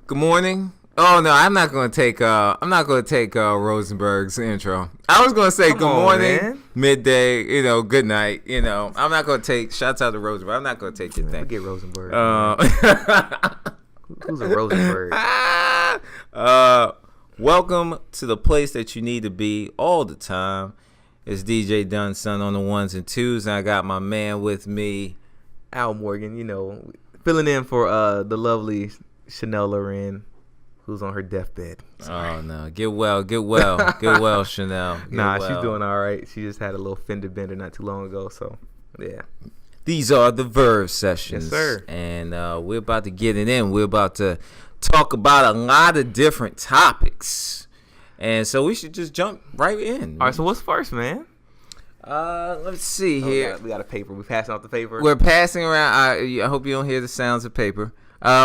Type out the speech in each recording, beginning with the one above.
Good morning. Oh no, I'm not gonna take Rosenberg's intro. I was gonna say good morning, man. midday, good night. I'm not gonna take shouts out to Rosenberg. I'm not gonna take your thing. Forget Rosenberg. Who's a Rosenberg? Welcome to the place that you need to be all the time. It's DJ Dunson on the ones and twos, and I got my man with me, Al Morgan. Filling in for the lovely Chanel Loren, who's on her deathbed. Sorry. Oh no, get well, Chanel. She's doing all right. She just had a little fender bender not too long ago, so yeah. These are the Verve sessions, yes sir, and we're about to get it in. We're about to talk about a lot of different topics, and so we should just jump right in. All right, so what's first, man? Let's see here. We got a paper. We're passing out the paper. We're passing around. I hope you don't hear the sounds of paper.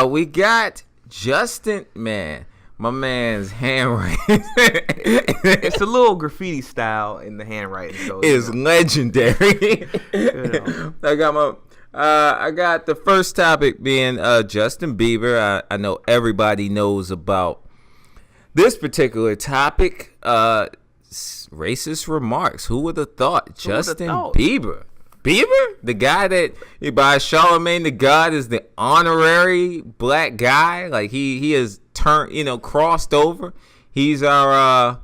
We got Justin, man. My man's handwriting. It's a little graffiti style in the handwriting. So it's legendary. I got the first topic being Justin Bieber. I know everybody knows about this particular topic. Racist remarks. Who would have thought? Justin Bieber. The guy that by Charlemagne the God is the honorary black guy. Like he has turned, crossed over. He's our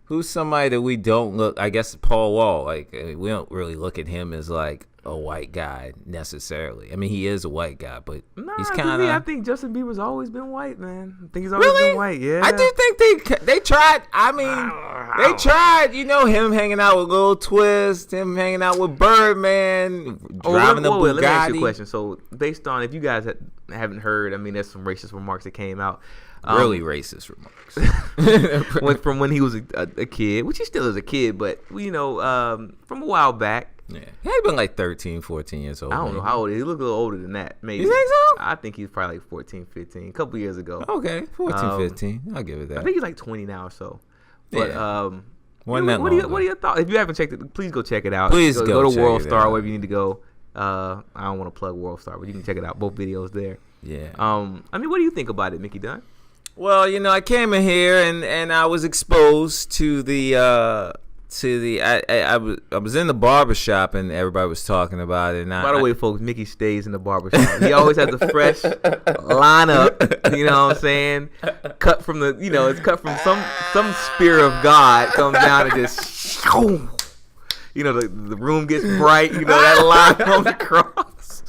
who's somebody that we don't look. I guess Paul Wall. Like we don't really look at him as like a white guy necessarily. I mean, he is a white guy, but he's kind of. I think Justin Bieber's always been white, man. I think he's always been white. Yeah, I do think they tried. I mean, they tried. Him hanging out with Lil Twist, him hanging out with Birdman, driving the Bugatti. Let me ask you a question. So, based on if you guys haven't heard, I mean, there's some racist remarks that came out. Really racist remarks. From when he was a kid, which he still is a kid, but from a while back. Yeah, he had been like 13, 14 years old. I don't know how old he is. He looked a little older than that, maybe. You think so? I think he's probably like 14, 15, a couple years ago. Okay, 14, 15. I'll give it that. I think he's like 20 now or so. But, yeah. What are your thoughts? If you haven't checked it, please go check it out. Please go to World Star, wherever you need to go. I don't want to plug World Star, but you can check it out. Both videos there. Yeah. I mean, what do you think about it, Mickey Dunn? Well, I came in here and I was exposed to I was in the barbershop and everybody was talking about it. And by the way, folks, Mickey stays in the barbershop. He always has a fresh lineup. You know what I'm saying? Cut from it's cut from some spirit of God comes down and just the room gets bright. That line comes across.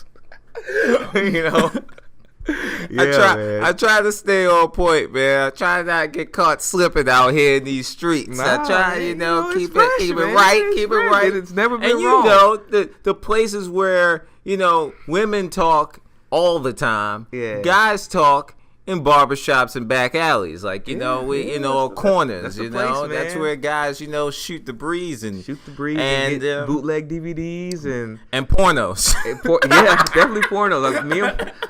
Yeah, I try to stay on point, man. I try not to get caught slipping out here in these streets. I try, keep it right. It's never been wrong. And the places where women talk all the time, guys talk in barbershops and back alleys, like corners. That's where guys shoot the breeze and get bootleg DVDs and pornos. Definitely pornos. Like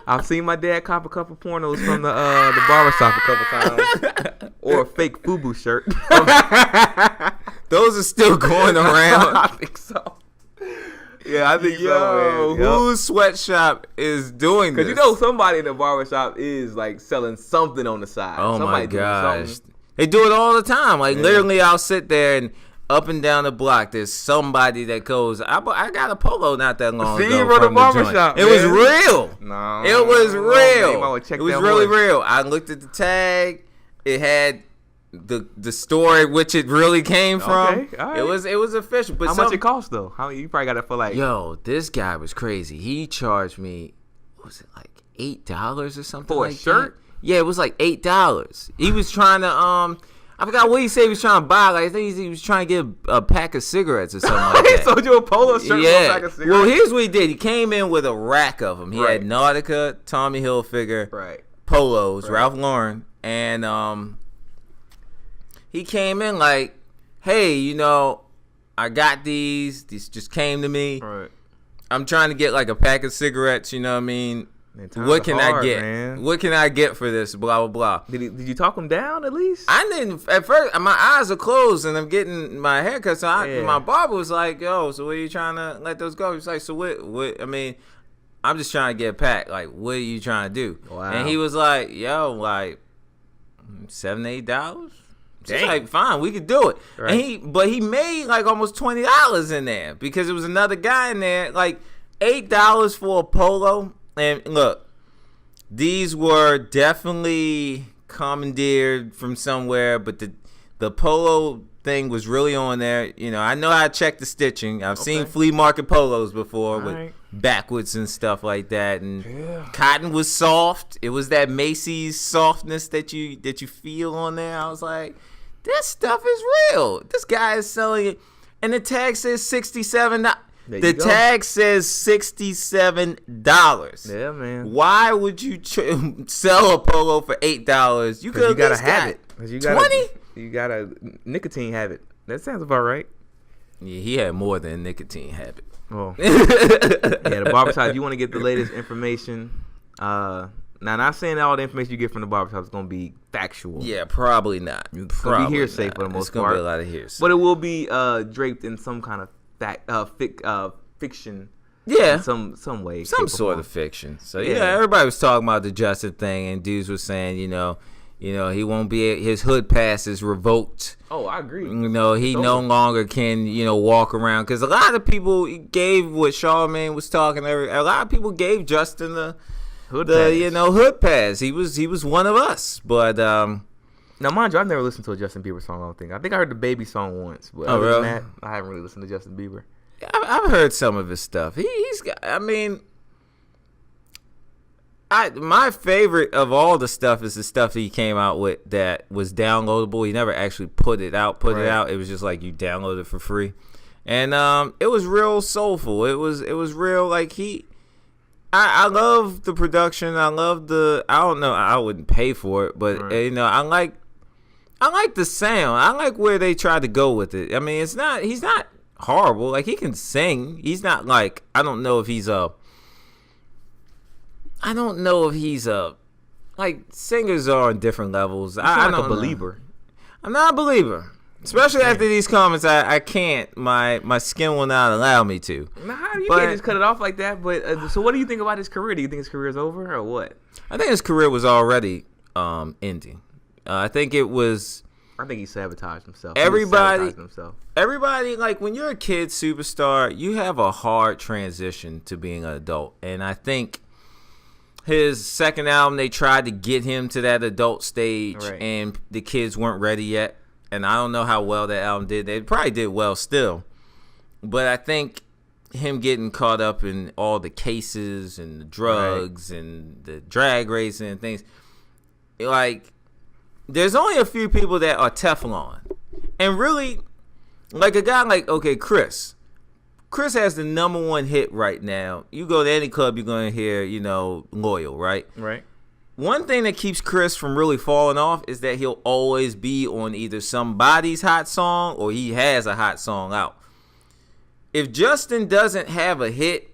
I've seen my dad cop a couple pornos from the barbershop a couple times, or a fake FUBU shirt. Those are still going around. I think so. Yeah, I think so, man. Whose sweatshop is doing this? Because somebody in the barbershop is like selling something on the side. Oh my gosh. They do it all the time. Like literally I'll sit there and up and down the block there's somebody that goes, I got a polo not that long ago from the barbershop. It was real. No. It was real. It was really real. I looked at the tag. It had the story which it really came from. Okay, all right. It was official. But how much it cost though? You probably got it for like. Yo, this guy was crazy. He charged me, what was it, like $8 or something for like a shirt? That? Yeah, it was like $8. He was trying to I forgot what he said he was trying to buy. Like I think he was trying to get a pack of cigarettes or something like that. He sold you a polo shirt for a pack of cigarettes. Well, here's what he did. He came in with a rack of them. He had Nautica, Tommy Hilfiger, polos, Ralph Lauren, and he came in like, hey, I got these. These just came to me. Right. I'm trying to get like a pack of cigarettes. You know what I mean? What can I get? Man. What can I get for this? Blah, blah, blah. Did you talk him down at least? I didn't. At first, my eyes are closed and I'm getting my haircut. So my barber was like, yo, so what are you trying to let those go? He's like, so what? I mean, I'm just trying to get a pack. Like, what are you trying to do? Wow. And he was like, yo, like $7, $8. She's like, fine, we could do it. Right. And he made like almost $20 in there because there was another guy in there. Like $8 for a polo. And look, these were definitely commandeered from somewhere, but the polo thing was really on there. You know, I know how to check the stitching. I've seen flea market polos before with backwards and stuff like that, and cotton was soft. It was that Macy's softness that you feel on there. I was like, this stuff is real. This guy is selling it, and the tag says $67. The tag says $67. Yeah, man. Why would you sell a polo for $8? You could. You gotta have it. 20. You got a nicotine habit. That sounds about right. Yeah, he had more than a nicotine habit. Oh. Yeah, the barbershop, you want to get the latest information. Now, not saying that all the information you get from the barbershop is going to be factual. Yeah, probably not. It's going to be hearsay for the most part. It's going to be a lot of hearsay. But it will be draped in some kind of fiction. Yeah. In some way. Some sort of fiction. So, yeah, everybody was talking about the Justin thing, and dudes were saying, he won't be, his hood pass is revoked. Oh, I agree. He no longer can, walk around. Because a lot of people gave what Charlamagne was talking. A lot of people gave Justin the hood pass. He was one of us. But now, mind you, I've never listened to a Justin Bieber song. I don't think. I think I heard the Baby song once. But other than that, I haven't really listened to Justin Bieber. I've heard some of his stuff. He's got. I mean. My favorite of all the stuff is the stuff that he came out with that was downloadable. He never actually put it out. It was just like you download it for free, and it was real soulful. It was real. Like I love the production. I love the. I don't know. I wouldn't pay for it, but I like the sound. I like where they tried to go with it. I mean, he's not horrible. Like he can sing. He's not like I don't know if he's like singers are on different levels. I'm not a believer. I'm not a believer, especially after these comments. I can't. My skin will not allow me to. Now, how you can't just cut it off like that? But so, what do you think about his career? Do you think his career is over or what? I think his career was already ending. I think he sabotaged himself. Everybody, like when you're a kid superstar, you have a hard transition to being an adult, and I think. His second album, they tried to get him to that adult stage, and the kids weren't ready yet. And I don't know how well that album did. They probably did well still. But I think him getting caught up in all the cases and the drugs and the drag racing and things, like, there's only a few people that are Teflon. And really, like a guy like, Chris. Chris has the number one hit right now. You go to any club, you're going to hear, Loyal, right? Right. One thing that keeps Chris from really falling off is that he'll always be on either somebody's hot song or he has a hot song out. If Justin doesn't have a hit,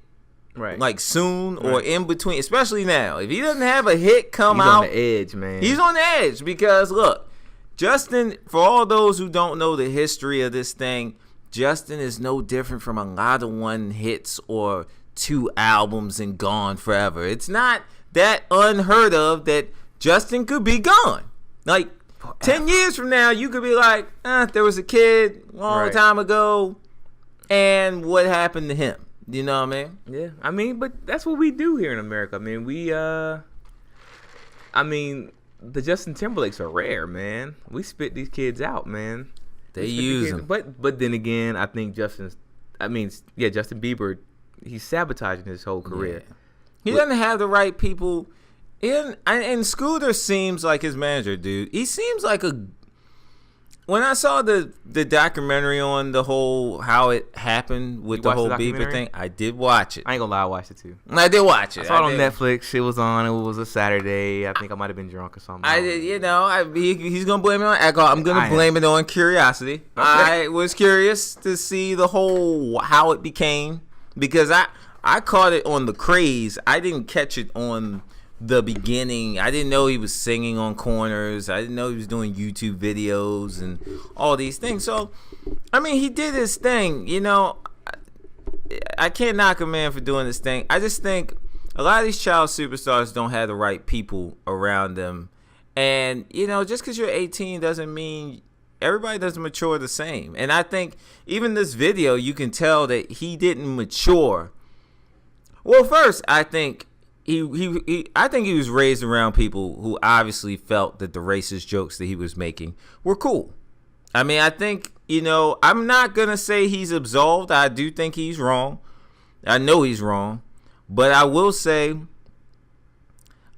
like soon or in between, especially now, if he doesn't have a hit come out. He's on the edge, man. He's on the edge because, look, Justin, for all those who don't know the history of this thing, Justin is no different from a lot of one hits or 2 albums and gone forever. It's not that unheard of that Justin could be gone. Like 10 years from now, you could be like, there was a kid a long time ago, and what happened to him? You know what I mean? Yeah, I mean, but that's what we do here in America. I mean, the Justin Timberlakes are rare, man. We spit these kids out, man. They use them. But then again, I think Justin Bieber, he's sabotaging his whole career. Yeah. He doesn't have the right people. And Scooter seems like his manager, dude. He seems like when I saw the documentary on the whole how it happened with the whole Bieber thing, I did watch it. I ain't gonna lie, I watched it too. I did watch it. I saw it on Netflix. It was on. It was a Saturday. I think I might have been drunk or something. I did. He's gonna blame it on alcohol. I'm gonna blame it on curiosity. Okay. I was curious to see the whole how it became because I caught it on the craze. I didn't catch it on the beginning. I didn't know he was singing on corners. I didn't know he was doing YouTube videos and all these things. So, I mean, he did his thing. I can't knock a man for doing this thing. I just think a lot of these child superstars don't have the right people around them. And, just because you're 18 doesn't mean everybody doesn't mature the same. And I think even this video, you can tell that he didn't mature. Well, first, I think he was raised around people who obviously felt that the racist jokes that he was making were cool. I mean, I think, I'm not going to say he's absolved. I do think he's wrong. I know he's wrong. But I will say,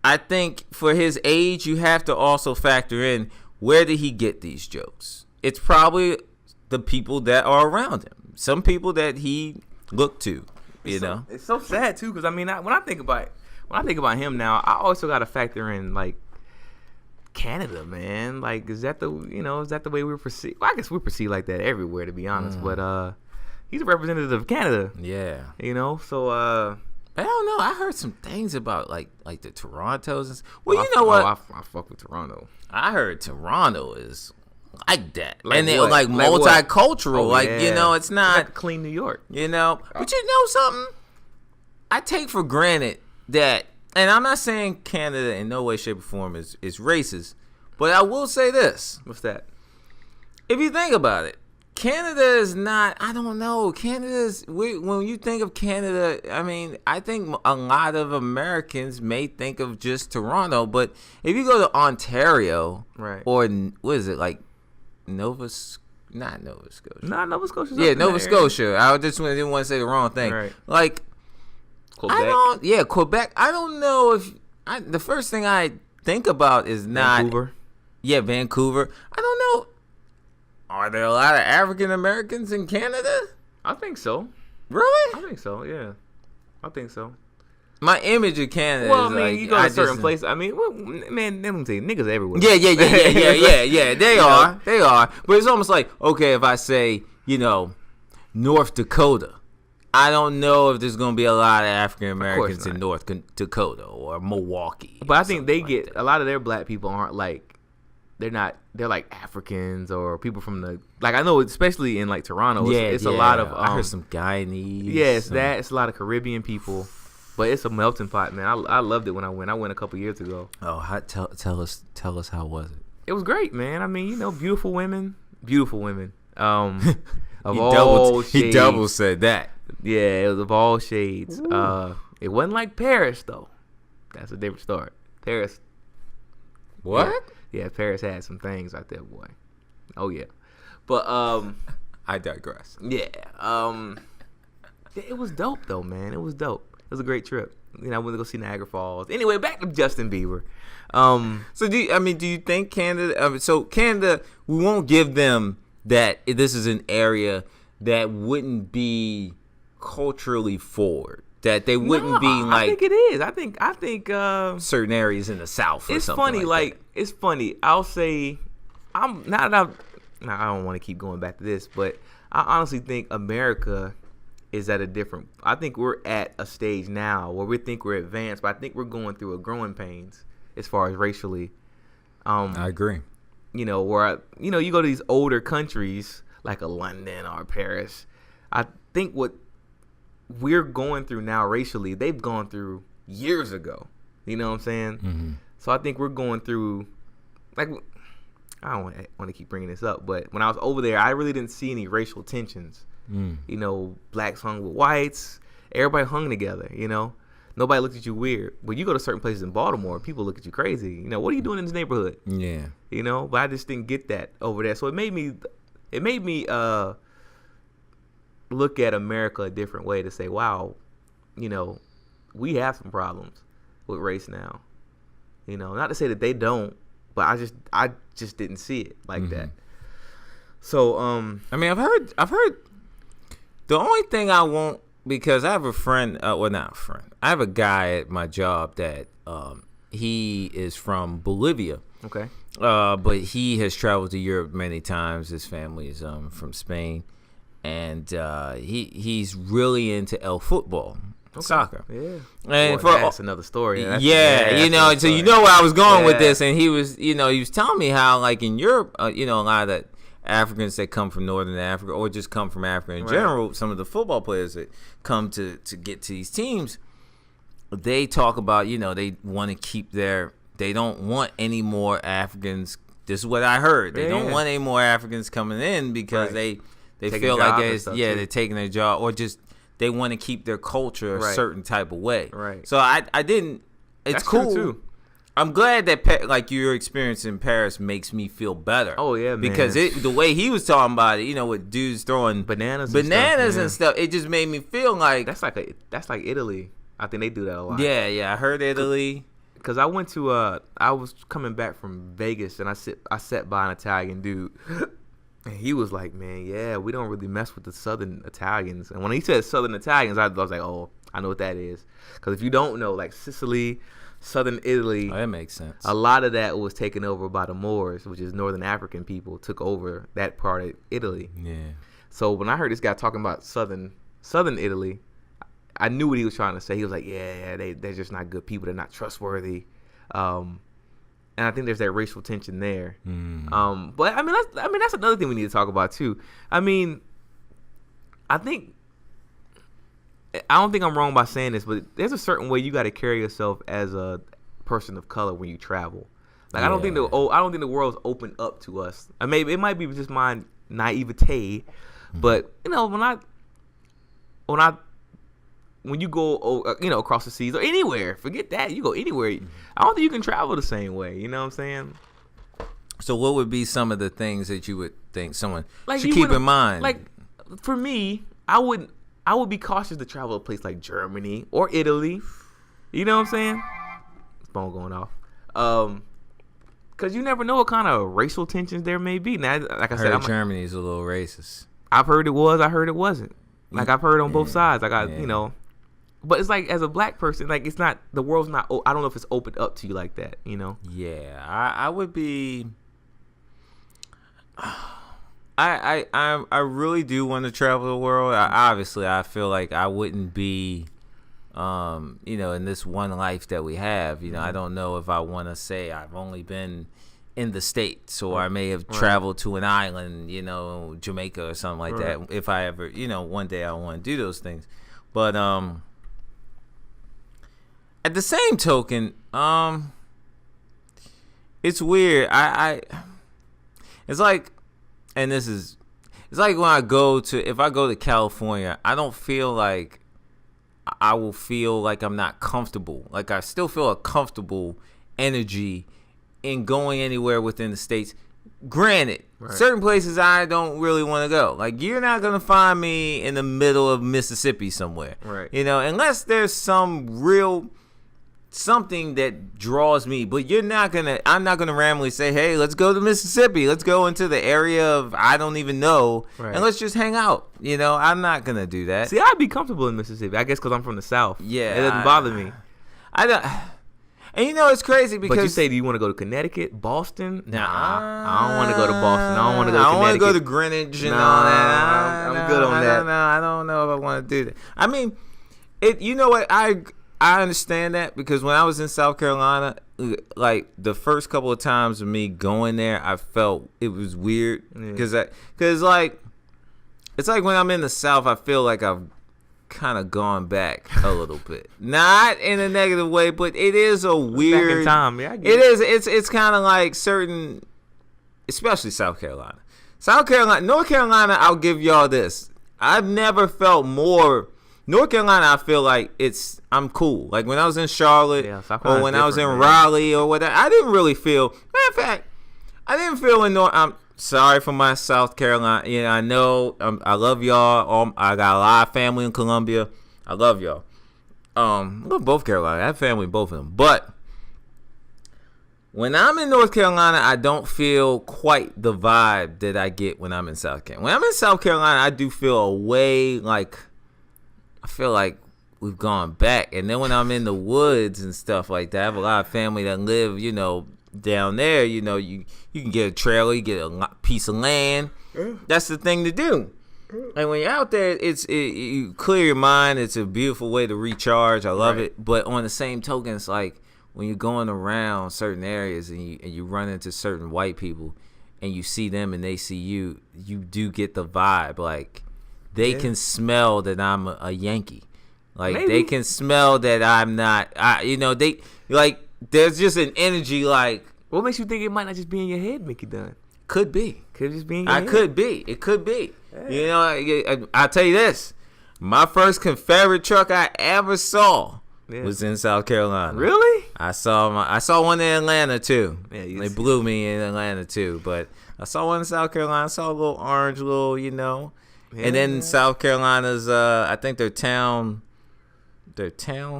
I think for his age, you have to also factor in, where did he get these jokes? It's probably the people that are around him. Some people that he looked to, know. It's so sad too, because when I think about him now, I also got to factor in like Canada, man. Like, is that the way we're perceived? Well, I guess we're perceived like that everywhere, to be honest. But he's a representative of Canada. Yeah. So I don't know. I heard some things about like the Torontos. Well, you know what? I fuck with Toronto. I heard Toronto is like that, like and they're what? like multicultural. Yeah. It's not like clean New York. But you know something? I take for granted that, and I'm not saying Canada in no way, shape, or form is racist, but I will say this. What's that? If you think about it, Canada is not, I don't know. When you think of Canada, I mean, I think a lot of Americans may think of just Toronto, but if you go to Ontario, right, or what is it, like Nova Scotia? Nah, Nova Scotia. Yeah, Nova Scotia. I just didn't want to say the wrong thing. Right. Like, Quebec. Quebec. I don't know if, the first thing I think about is not. Vancouver. Yeah, Vancouver. I don't know. Are there a lot of African Americans in Canada? I think so. Really? I think so. Yeah, I think so. My image of Canada. Well, is like, you go to certain places. I mean, man, let me tell you, niggas everywhere. Yeah. They are. But it's almost like, okay, if I say, North Dakota, I don't know if there's gonna be a lot of African Americans in North Dakota or Milwaukee. But I think they get a lot of their black people aren't like. They're like Africans or people from the, like, I know especially in like Toronto, it's a lot of I heard some Guyanese. Yeah, it's a lot of Caribbean people, but it's a melting pot, man. I loved it when I went. I went a couple years ago. Oh, tell us how was it? It was great, man. I mean, beautiful women. Of He double said that. Yeah, it was of all shades. It wasn't like Paris though. That's a different story. Paris. What? Yeah, Paris had some things out there, boy. Oh yeah, but I digress. Yeah, it was dope though, man. It was dope. It was a great trip. I went to go see Niagara Falls. Anyway, back to Justin Bieber. So do you think Canada? So Canada, we won't give them that. This is an area that wouldn't be culturally forward. That they wouldn't be like. I think it is. I think certain areas in the South. Or it's something funny. Like it's funny. I'll say, I don't want to keep going back to this, but I honestly think America is at a different. I think we're at a stage now where we think we're advanced, but I think we're going through a growing pains as far as racially. I agree. Where you go to these older countries like a London or Paris. I think what we're going through now racially, they've gone through years ago. You know what I'm saying? Mm-hmm. So I think we're going through, like, I don't want to keep bringing this up, but when I was over there, I really didn't see any racial tensions. Blacks hung with whites. Everybody hung together, Nobody looked at you weird. But you go to certain places in Baltimore, people look at you crazy. What are you doing in this neighborhood? Yeah. But I just didn't get that over there. So it made me look at America a different way to say, wow, we have some problems with race now. Not to say that they don't, but I just didn't see it like that. So I mean, I've heard the only thing I won't, because I have a friend, not a friend. I have a guy at my job that he is from Bolivia. Okay. But he has traveled to Europe many times. His family is from Spain. And he's really into football, soccer. Yeah. And that's another story. So you know where I was going with this. And he was telling me how, like, in Europe, a lot of the Africans that come from Northern Africa or just come from Africa in general, some of the football players that come to get to these teams, they talk about, they want to keep they don't want any more Africans. This is what I heard. They don't want any more Africans coming in because they feel like they're taking their job, or just they want to keep their culture a certain type of way. Right. So I didn't. It's That's cool. true too. I'm glad that like your experience in Paris makes me feel better. Oh yeah, man. Because the way he was talking about it, with dudes throwing bananas and stuff, it just made me feel like that's like Italy. I think they do that a lot. Yeah, I heard Italy. Because I went to I was coming back from Vegas and I sat by an Italian dude, and he was like, "Man, yeah, we don't really mess with the Southern Italians." And when he said Southern Italians, I was like, "Oh, I know what that is." Because if you don't know, like Sicily, Southern Italy, that makes sense. A lot of that was taken over by the Moors, which is Northern African people, took over that part of Italy. Yeah. So when I heard this guy talking about Southern Italy, I knew what he was trying to say. He was like, "Yeah, they're just not good people. They're not trustworthy," and I think there's that racial tension there. But I mean, that's another thing we need to talk about too. I mean, I don't think I'm wrong by saying this, but there's a certain way you got to carry yourself as a person of color when you travel. Like I don't think the world's open up to us. I mean, it might be just my naivete, but when you go, across the seas or anywhere, forget that. You go anywhere. I don't think you can travel the same way. You know what I'm saying? So what would be some of the things that you would think someone like should keep in mind? Like for me, I would be cautious to travel a place like Germany or Italy. You know what I'm saying? Phone going off. Because you never know what kind of racial tensions there may be. Now, like I said, Germany's a little racist. I've heard it was. I heard it wasn't. Like I've heard on both sides. But it's like as a black person, like it's not, the world's not, I don't know if it's opened up to you like that, Yeah, I would be. I really do want to travel the world. Obviously, I feel like I wouldn't be, in this one life that we have. I don't know if I want to say I've only been in the States, or I may have traveled to an island, Jamaica or something like that. If I ever, one day I want to do those things. But at the same token, it's weird. It's like, and it's like when if I go to California, I don't feel like I will feel like I'm not comfortable. Like I still feel a comfortable energy in going anywhere within the States. Granted, certain places I don't really want to go. Like you're not gonna find me in the middle of Mississippi somewhere, right? Unless there's something that draws me. But I'm not gonna randomly say, "Hey, let's go to Mississippi. Let's go into the area of I don't even know, and let's just hang out." I'm not gonna do that. See, I'd be comfortable in Mississippi. I guess because I'm from the South. Yeah, it doesn't bother me. I don't. And it's crazy because... But you say, do you want to go to Connecticut, Boston? Nah, I don't want to go to Boston. I don't want to go to Connecticut. I don't want to go to Greenwich and all that. I'm good on that. I don't know if I want to do that. I mean, you know what? I understand that because when I was in South Carolina, like the first couple of times of me going there, I felt it was weird because like it's like when I'm in the South, I feel like I've kind of gone back a little bit, not in a negative way, but it is a weird back in time. Yeah, I get it. It's kind of like certain, especially South Carolina, North Carolina. I'll give y'all this. I've never felt more. North Carolina, I feel like I'm cool. Like when I was in Charlotte or when I was in Raleigh or whatever, I didn't really feel. Matter of fact, I didn't feel in North. I'm sorry for my South Carolina. I know. I love y'all. I got a lot of family in Columbia. I love y'all. I love both Carolina. I have family in both of them. But when I'm in North Carolina, I don't feel quite the vibe that I get when I'm in South Carolina. When I'm in South Carolina, I do feel a way like I feel like we've gone back. And then when I'm in the woods and stuff like that, I have a lot of family that live, down there. You can get a trailer, you get a piece of land. That's the thing to do. And when you're out there, you clear your mind. It's a beautiful way to recharge. I love it. But on the same token, it's like when you're going around certain areas and you run into certain white people and you see them and they see you, you do get the vibe. Like they can smell that I'm a Yankee. Like Maybe. they can smell that I'm not. They like. There's just an energy like. What makes you think it might not just be in your head, Mickey Dunn? Could be. Could just be in your head. Could be. It could be. Yeah. I'll tell you this. My first Confederate truck I ever saw was in South Carolina. Really? I saw one in Atlanta too. Yeah, They blew me in Atlanta too. But I saw one in South Carolina. I saw a little orange, Yeah, and then South Carolina's, I think their town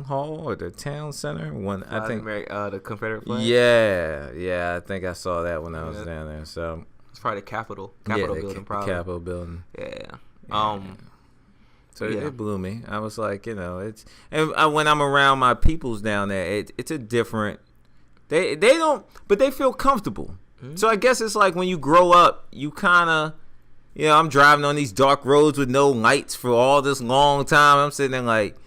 hall or their town center. I think the Confederate flag. Yeah. I think I saw that when I was down there. So it's probably the Capitol building. Probably Capitol building. Yeah. So it blew me. I was like, it's when I'm around my peoples down there, it's a different. They don't, but they feel comfortable. Mm-hmm. So I guess it's like when you grow up, you kind of. I'm driving on these dark roads with no lights for all this long time. I'm sitting there like,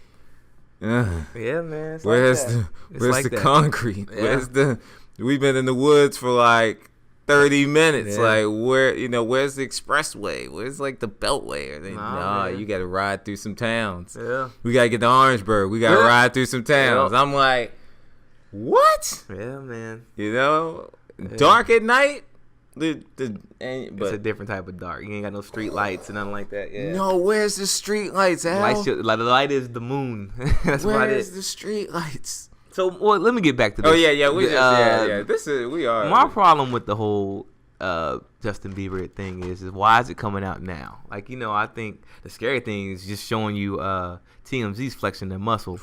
yeah, man. Where's the concrete? Yeah. We've been in the woods for like 30 minutes. Yeah. Like where's the expressway? Where's like the beltway? You got to ride through some towns. Yeah. We got to get to Orangeburg. We got to ride through some towns. I'm like, what? Yeah, man. Dark at night. It's a different type of dark. You ain't got no street lights and nothing like that. Yeah. No, where's the street lights, Al? The light is the moon. That's where's the street lights? So, let me get back to this. Oh yeah. We are. My problem with the whole Justin Bieber thing is why is it coming out now? Like, I think the scary thing is just showing you TMZ's flexing their muscle.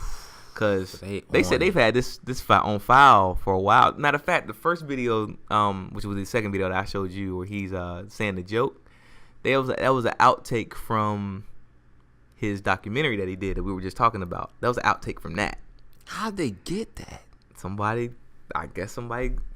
Because they said they've had this on file for a while. Matter of fact, the first video, which was the second video that I showed you, where he's saying the joke, that was an outtake from his documentary that he did that we were just talking about. That was an outtake from that. How'd they get that? Somebody.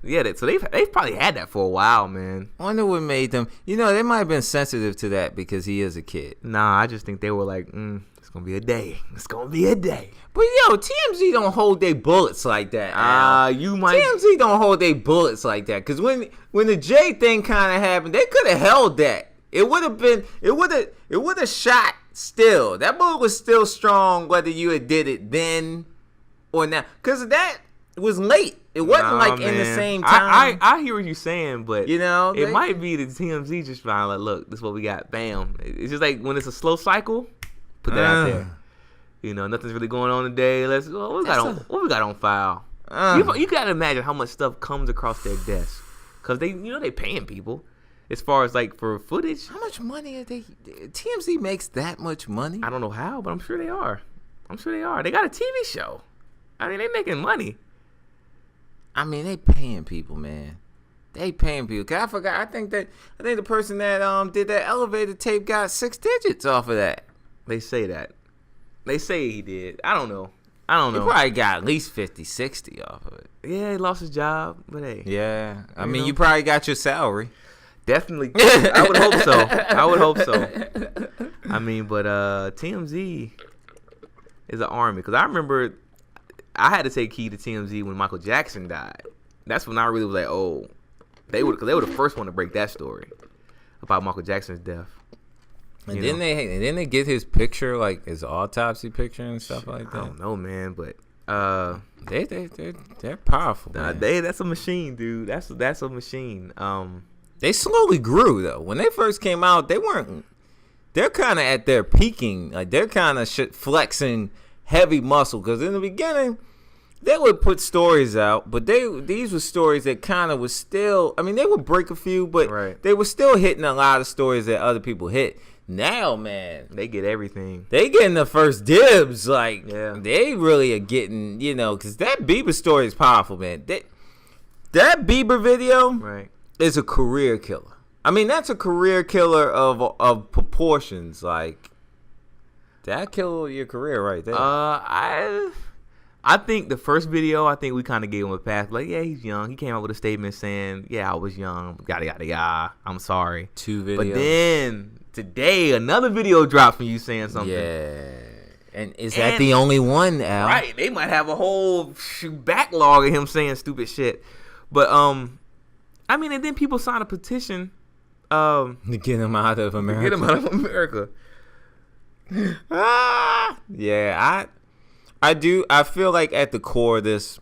Yeah. So they've probably had that for a while, man. I wonder what made them. They might have been sensitive to that because he is a kid. Nah, I just think they were like, it's gonna be a day. It's gonna be a day. But TMZ don't hold their bullets like that. TMZ don't hold their bullets like that. Cause when the Jay thing kind of happened, they could have held that. It would have shot still. That bullet was still strong whether you had did it then or now. Cause that was late. It wasn't in the same time. I hear what you're saying, but it might be the TMZ just trying like, look, this is what we got. Bam. It's just like when it's a slow cycle, put that out there. Nothing's really going on today. What we got on file? You gotta imagine how much stuff comes across their desk, cause they paying people as far as like for footage. How much money are they? TMZ makes that much money? I don't know how, but I'm sure they are. They got a TV show. I mean, they making money. I mean, they paying people, man. They paying people. Cause I forgot. I think the person that did that elevator tape got 6 digits off of that. They say that. They say he did. I don't know. He probably got at least 50, 60 off of it. Yeah, he lost his job, but hey. Yeah. I mean, you probably got your salary. Definitely. I would hope so. I mean, but TMZ is an army. Because I remember I had to take heed to TMZ when Michael Jackson died. That's when I really was like, oh. They were the first one to break that story about Michael Jackson's death. And didn't they get his picture, like his autopsy picture and stuff like that? I don't know, man, but they're powerful. Man. That's a machine, dude. That's a machine. They slowly grew though. When they first came out, they weren't. They're kind of at their peaking. Like they're kind of flexing heavy muscle because in the beginning they would put stories out, but these were stories that kind of was still. I mean, they would break a few, but they were still hitting a lot of stories that other people hit. Now, man, they get everything. They getting the first dibs. Like, they really are getting, because that Bieber story is powerful, man. That Bieber video is a career killer. I mean, that's a career killer of proportions. Like, that killed your career right there. I think the first video, we kind of gave him a pass. Like, yeah, he's young. He came out with a statement saying, yeah, I was young. Yada, yada, yada. I'm sorry. 2 videos. But then today, another video dropped from you saying something. Yeah. And is that the only one, Al? Right. They might have a whole backlog of him saying stupid shit. But, I mean, and then people signed a petition. To get him out of America. Yeah, I feel like at the core of this,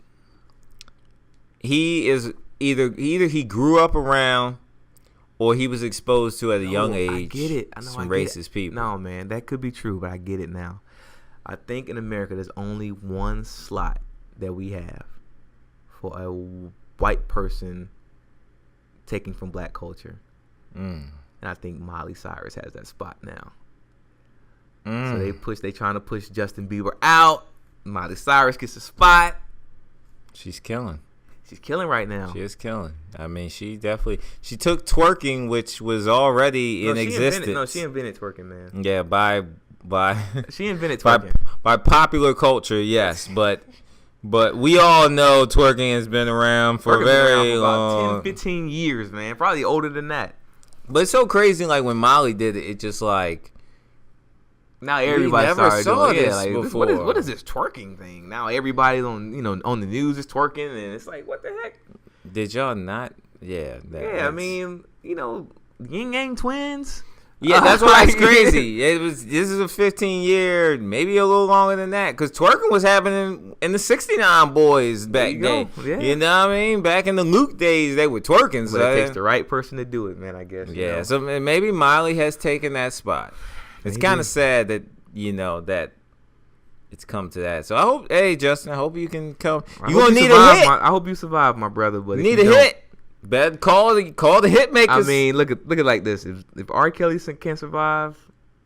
he is either he grew up around or he was exposed to at a young age. I get it. I know, some racist people. No, man, that could be true, but I get it now. I think in America there's only one slot that we have for a white person taking from black culture. And I think Miley Cyrus has that spot now. So they trying to push Justin Bieber out. Miley Cyrus gets a spot. She's killing. She's killing right now. She is killing. I mean, she took twerking, which was already in existence. She invented twerking, man. Yeah, by she invented twerking. By popular culture, yes, but we all know twerking has been around for very long. About 10, 15 years, man. Probably older than that. But it's so crazy, like when Molly did it, it just like now everybody started saw doing this like, before. What is this twerking thing? Now everybody's on the news is twerking, and it's like, what the heck? Did y'all not? Yeah. I mean, Yin Yang Twins. Yeah, that's why it's crazy. This is a 15-year, maybe a little longer than that, because twerking was happening in the 69 boys back then. Yeah. You know what I mean? Back in the Luke days, they were twerking. But it takes the right person to do it, man, I guess. Yeah, so maybe Miley has taken that spot. It's kind of sad that, that it's come to that. So I hope, hey, Justin, I hope you can come. You're going to need a hit. I hope you survive, my brother. But need a hit. Better call the hit makers. I mean, look at it like this. If R. Kelly can't survive,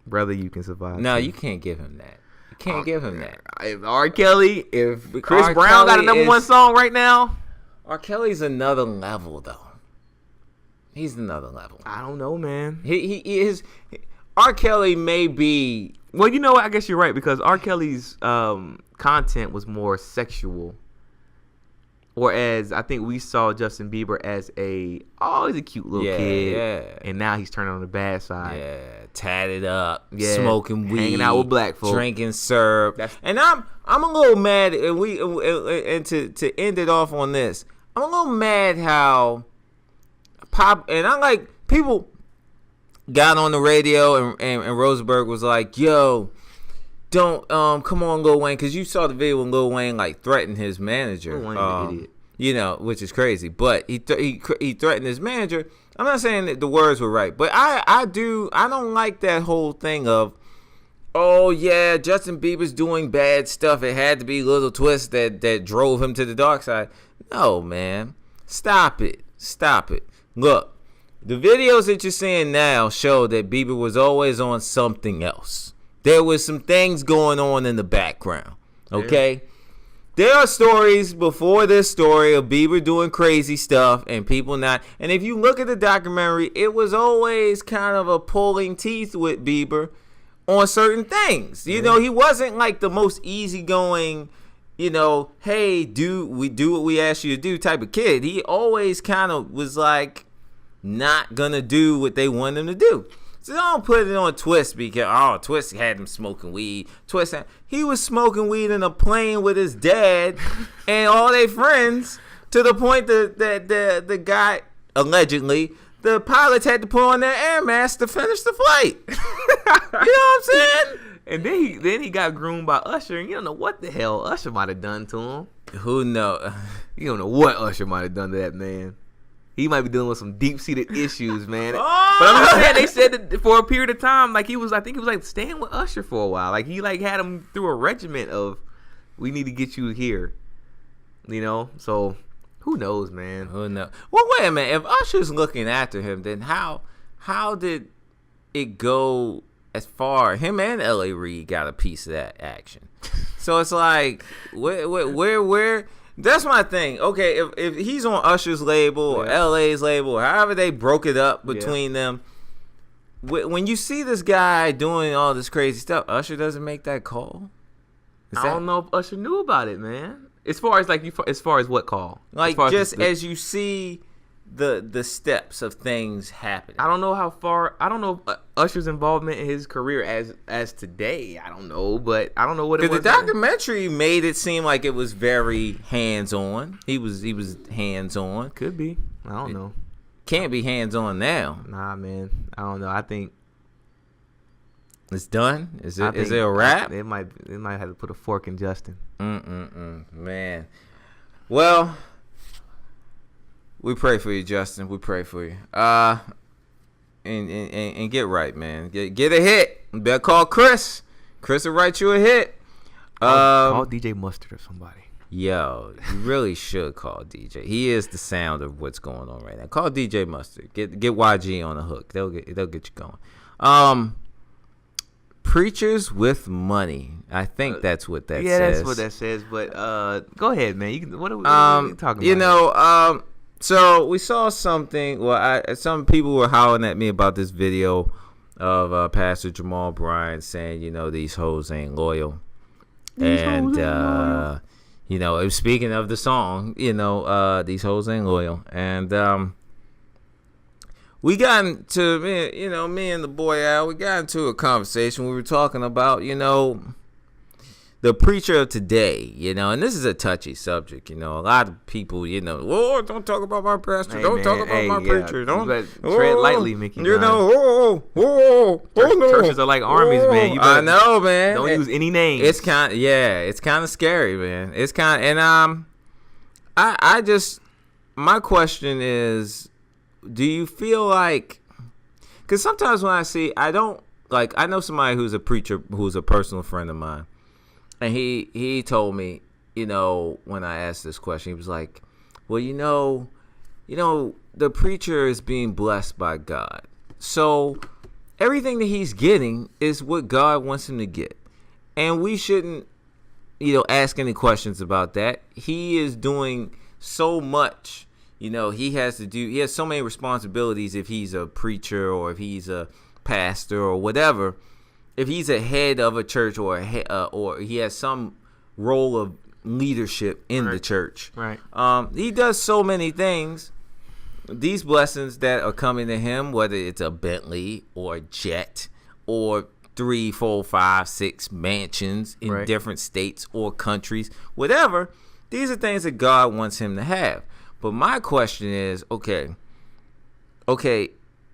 brother, you can survive. No, you can't give him that. You can't give him that. If R. Kelly, if Chris Brown got a number one song right now, R. Kelly's another level, though. He's another level. I don't know, man. He is. R. Kelly may be. Well, you know what? I guess you're right, because R. Kelly's content was more sexual. Whereas I think we saw Justin Bieber as he's a cute little kid, and now he's turning on the bad side. Yeah, tatted up, smoking weed, hanging out with black folks, drinking syrup. And I'm a little mad, and to end it off on this, I'm a little mad how people got on the radio and Rosenberg was like, "Yo, don't come on, Lil Wayne," because you saw the video when Lil Wayne like threatened his manager. Lil Wayne's an idiot. Which is crazy. But he threatened his manager. I'm not saying that the words were right, but I don't like that whole thing of, oh yeah, Justin Bieber's doing bad stuff. It had to be little twists that drove him to the dark side. No, man, stop it. Look, the videos that you're seeing now show that Bieber was always on something else. There was some things going on in the background, okay? Yeah. There are stories before this story of Bieber doing crazy stuff and people not. And if you look at the documentary, it was always kind of a pulling teeth with Bieber on certain things. You know, he wasn't like the most easygoing, hey, we do what we ask you to do type of kid. He always kind of was like not going to do what they want him to do. So don't put it on Twist because, Twist had him smoking weed. He was smoking weed in a plane with his dad and all their friends to the point that the guy, allegedly, the pilots had to put on their air mask to finish the flight. You know what I'm saying? And then he got groomed by Usher, and you don't know what the hell Usher might have done to him. Who knows? You don't know what Usher might have done to that man. He might be dealing with some deep-seated issues, man. But I'm just saying, they said that for a period of time, I think he was staying with Usher for a while. Like, he had him through a regiment of, we need to get you here. So who knows, man? Who knows? Well, wait a minute. If Usher's looking after him, then how did it go as far? Him and L.A. Reid got a piece of that action. So it's like, where? That's my thing. Okay, if he's on Usher's label or LA's label or however they broke it up between them, when you see this guy doing all this crazy stuff, Usher doesn't make that call. I don't know if Usher knew about it, man. As far as what call? Like as you see the steps of things happening. I don't know Usher's involvement in his career as today. I don't know, but I don't know what it was. The documentary made it seem like it was very hands-on. He was hands-on. Could be. I don't know. Can't be hands-on now. Nah, man. I don't know. I think It's done. Is it a wrap? It might have to put a fork in Justin. Man. Well, we pray for you, Justin. We pray for you. And get right, man. Get a hit. You better call Chris. Chris will write you a hit. Call DJ Mustard or somebody. Yo, you really should call DJ. He is the sound of what's going on right now. Call DJ Mustard. Get YG on the hook. They'll get you going. Preachers with money. I think that's what that says. Yeah, that's what that says. But go ahead, man. What are we talking about? You know, so we saw something. Well, some people were howling at me about this video of Pastor Jamal Bryant saying, you know, these hoes ain't loyal. And you know, it was speaking of the song, you know, these hoes ain't loyal. And we got into, me and the boy Al, we got into a conversation. We were talking about, you know, the preacher of today, you know, and this is a touchy subject, you know. A lot of people, you know, oh, don't talk about my pastor. Hey, don't man, talk about my preacher. Don't tread lightly, Mickey. You know, no. Churches are like armies, man. I know, man. Don't use any names. It's kind of scary, man. It's kind of, and I just, my question is, do you feel like, because sometimes when I know somebody who's a preacher who's a personal friend of mine. And he told me, you know, when I asked this question, he was like, well, you know, the preacher is being blessed by God. So everything that he's getting is what God wants him to get. And we shouldn't, you know, ask any questions about that. He is doing so much. You know, he has so many responsibilities if he's a preacher or if he's a pastor or whatever. If he's a head of a church or he has some role of leadership in the church, right? He does so many things. These blessings that are coming to him, whether it's a Bentley or a jet or 3, 4, 5, 6 mansions in different states or countries, whatever, these are things that God wants him to have. But my question is, okay.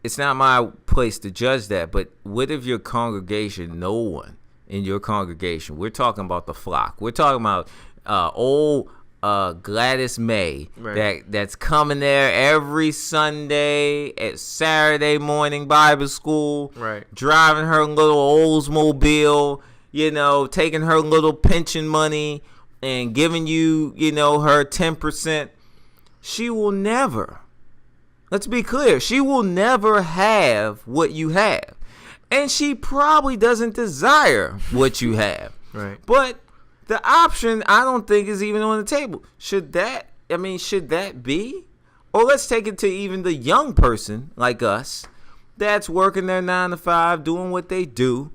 It's not my place to judge that, but what if your congregation, no one in your congregation, we're talking about the flock, we're talking about old Gladys May that's coming there every Sunday at Saturday morning Bible school, driving her little Oldsmobile, you know, taking her little pension money and giving you, you know, her 10%. She will never. Let's be clear. She will never have what you have. And she probably doesn't desire what you have. Right. But the option, I don't think, is even on the table. Should that be? Or let's take it to even the young person like us that's working their 9 to 5, doing what they do.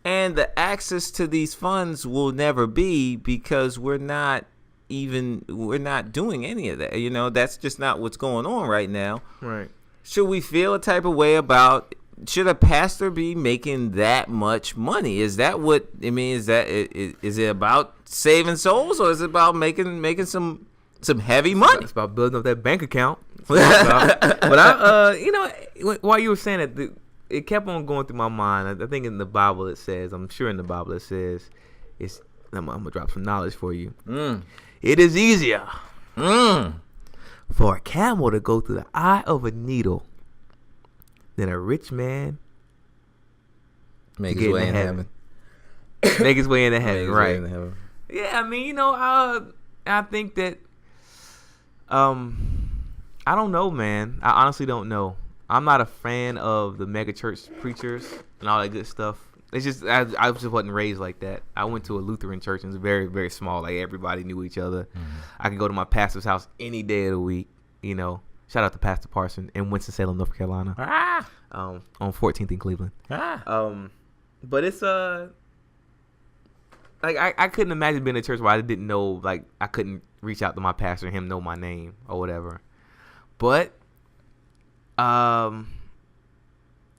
And the access to these funds will never be because we're not doing any of that. You know, that's just not what's going on right now. Right. Should we feel a type of way about, should a pastor be making that much money? Is that what, I mean, is it about saving souls, or is it about making some heavy money? It's about building up that bank account. But I, you know, while you were saying it, it kept on going through my mind. I think in the Bible it says, I'm sure in the Bible it says, I'm gonna drop some knowledge for you. It is easier for a camel to go through the eye of a needle than a rich man make his way into heaven. Make his way into heaven, right? Into heaven. Yeah, I mean, you know, I think that, I don't know, man. I honestly don't know. I'm not a fan of the mega church preachers and all that good stuff. It's just I just wasn't raised like that. I went to a Lutheran church and it was very, very small. Like everybody knew each other. I could go to my pastor's house any day of the week. You know, shout out to Pastor Parson in Winston-Salem, North Carolina. On 14th in Cleveland. But it's like I couldn't imagine being in a church where I didn't know, like I couldn't reach out to my pastor and him know my name or whatever. But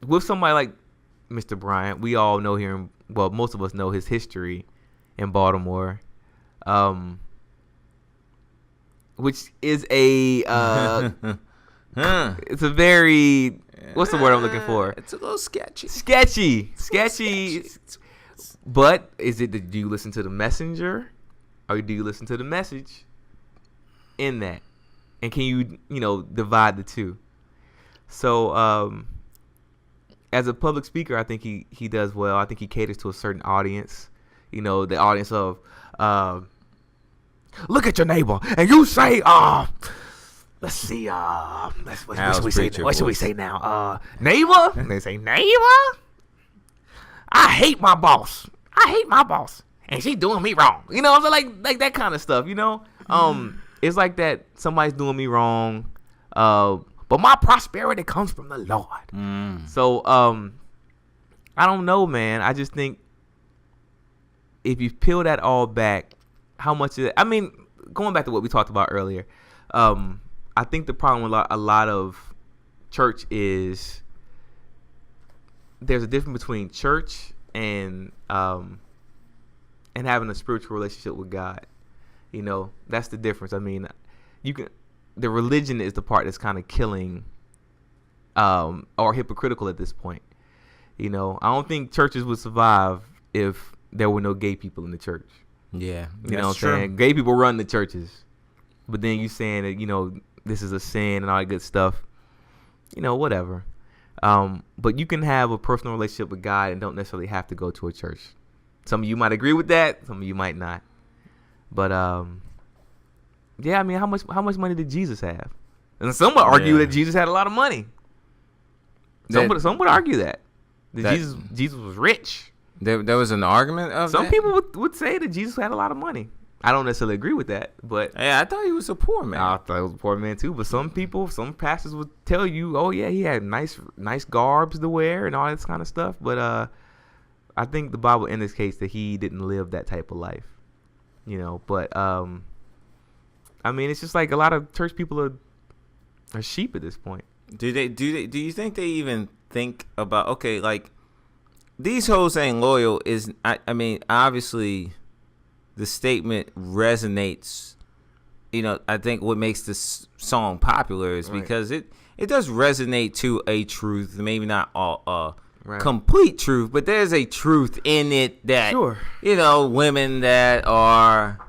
with somebody like Mr. Bryant, we all know him. Well, most of us know his history in Baltimore, which is a it's a very what's the word I'm looking for? It's a little sketchy. Sketchy. But is it? Do you listen to the messenger, or do you listen to the message in that? And can you divide the two? So as a public speaker, I think he does well. I think he caters to a certain audience. The audience of look at your neighbor and you say, let's see, what should we say now? Neighbor? And they say, neighbor? I hate my boss. And she's doing me wrong. Like that kind of stuff, It's like that somebody's doing me wrong, but my prosperity comes from the Lord. So I don't know, man. I just think if you peel that all back, how much is it? I mean, going back to what we talked about earlier, I think the problem with a lot of church is there's a difference between church and having a spiritual relationship with God. That's the difference. I mean, the religion is the part that's kind of killing or hypocritical at this point. I don't think churches would survive if there were no gay people in the church. Yeah, you know what I'm saying? Gay people run the churches, but then you saying that this is a sin and all that good stuff. Whatever. But you can have a personal relationship with God and don't necessarily have to go to a church. Some of you might agree with that. Some of you might not. But yeah, I mean, how much money did Jesus have? And some would argue that Jesus had a lot of money. Some would argue that Jesus was rich. There was an argument of some that? people would say that Jesus had a lot of money. I don't necessarily agree with that, but yeah, I thought he was a poor man. I thought he was a poor man too. But some pastors would tell you, oh yeah, he had nice garbs to wear and all this kind of stuff. But I think the Bible indicates that he didn't live that type of life. But I mean, it's just like a lot of church people are sheep at this point. Do you think they even think about, okay, like these hoes ain't loyal is, I mean, obviously the statement resonates. I think what makes this song popular is because it does resonate to a truth, maybe not all complete truth, but there's a truth in it that, sure, women that are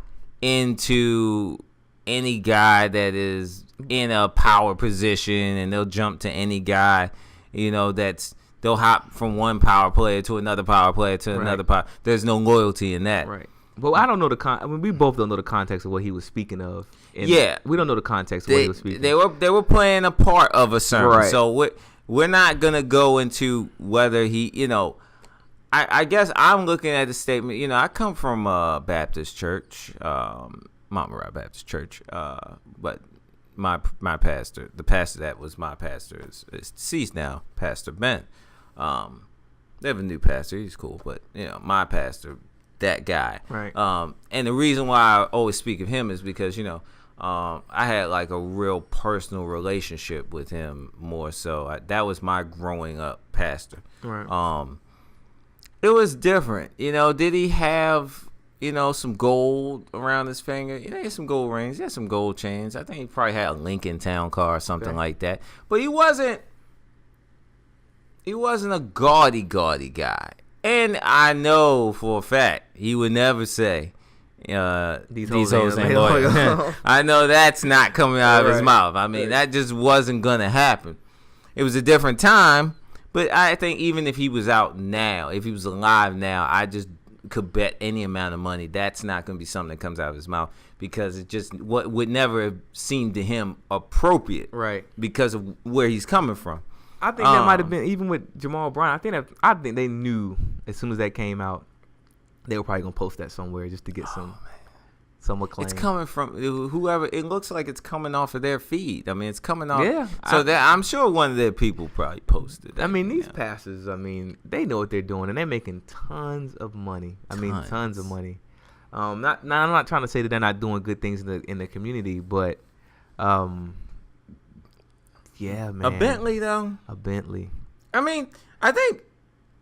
into any guy that is in a power position and they'll jump to any guy, they'll hop from one power player to another power player to another power. There's no loyalty in that. Right. But I don't know we both don't know the context of what he was speaking of. Yeah. We don't know the context of what he was speaking. They were playing a part of a sermon. Right. So we're not going to go into whether he, I guess I'm looking at the statement. I come from a Baptist church, Mount Moriah Baptist Church, but my pastor, the pastor that was my pastor, is deceased now, Pastor Ben. They have a new pastor. He's cool, but my pastor, that guy. Right. And the reason why I always speak of him is because I had like a real personal relationship with him more so. That was my growing up pastor. Right. It was different. Did he have some gold around his finger? He had some gold rings. He had some gold chains. I think he probably had a Lincoln Town car or something like that. But he wasn't a gaudy guy. And I know for a fact he would never say, these hoes ain't loyal. I know that's not coming out of his mouth. I mean, that just wasn't going to happen. It was a different time. But I think even if he was out now, if he was alive now, I just could bet any amount of money that's not going to be something that comes out of his mouth, because it just would never have seemed to him appropriate, right? Because of where he's coming from. I think that might have been, even with Jamal Bryant, I think they knew as soon as that came out, they were probably gonna post that somewhere just to get some acclaim. It's coming from whoever. It looks like it's coming off of their feed. I mean, it's coming off. Yeah. So I'm sure one of their people probably posted. I mean, these pastors, I mean, they know what they're doing, and they're making tons of money. Tons of money. I'm not trying to say that they're not doing good things in the community, but yeah, man. A Bentley, though. A Bentley. I mean, I think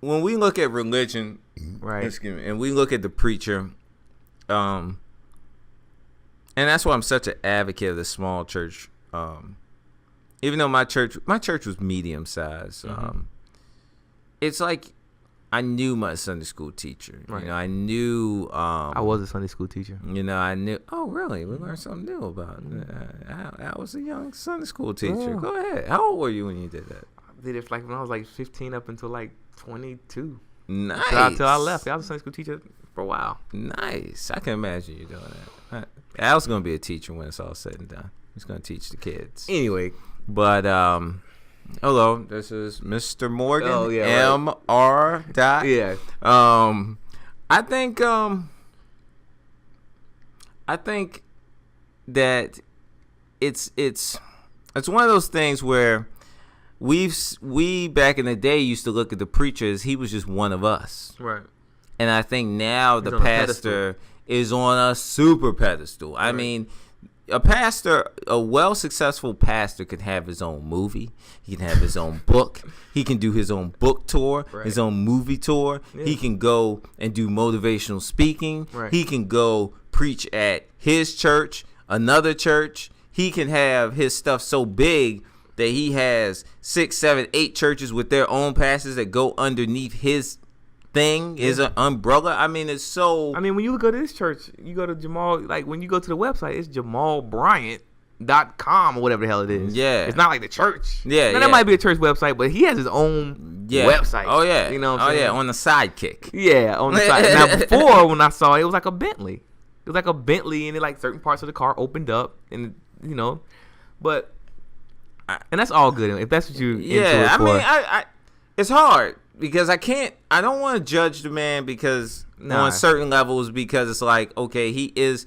when we look at religion, right? Excuse me, and we look at the preacher, and that's why I'm such an advocate of the small church even though my church was medium size, it's like I knew my Sunday school teacher. Right. You know, I knew. I was a Sunday school teacher. You know, I knew. Oh, really? We learned something new about it. I was a young Sunday school teacher. Yeah. Go ahead. How old were you when you did that? I did it like when I was like 15 up until like 22. Nice. Until I left. I was a Sunday school teacher for a while. Nice. I can imagine you doing that. I was going to be a teacher when it's all said and done. He's going to teach the kids. Anyway. But, hello, this is Mr. Morgan. Oh, yeah, Mr. Dot. Yeah. I think that it's one of those things where we back in the day used to look at the preacher as he was just one of us. Right. And I think now the pastor is on a super pedestal. I mean, a well-successful pastor can have his own movie. He can have his own book. He can do his own book tour, his own movie tour. Yeah. He can go and do motivational speaking. Right. He can go preach at his church, another church. He can have his stuff so big that he has 6, 7, 8 churches with their own pastors that go underneath his thing, his umbrella. I mean, it's so. I mean, when you go to this church, you go to Jamal. Like when you go to the website, it's JamalBryant.com or whatever the hell it is. Yeah, it's not like the church. Yeah, now, that might be a church website, but he has his own website. Oh yeah, you know what I'm saying? Yeah, on the Sidekick. Yeah, on the side. Now before, when I saw it, it was like a Bentley. It was like a Bentley, and like certain parts of the car opened up, and you know, but and that's all good if that's what you. Yeah, I mean, I it's hard. Because I don't want to judge the man because on certain levels, because it's like, okay, he's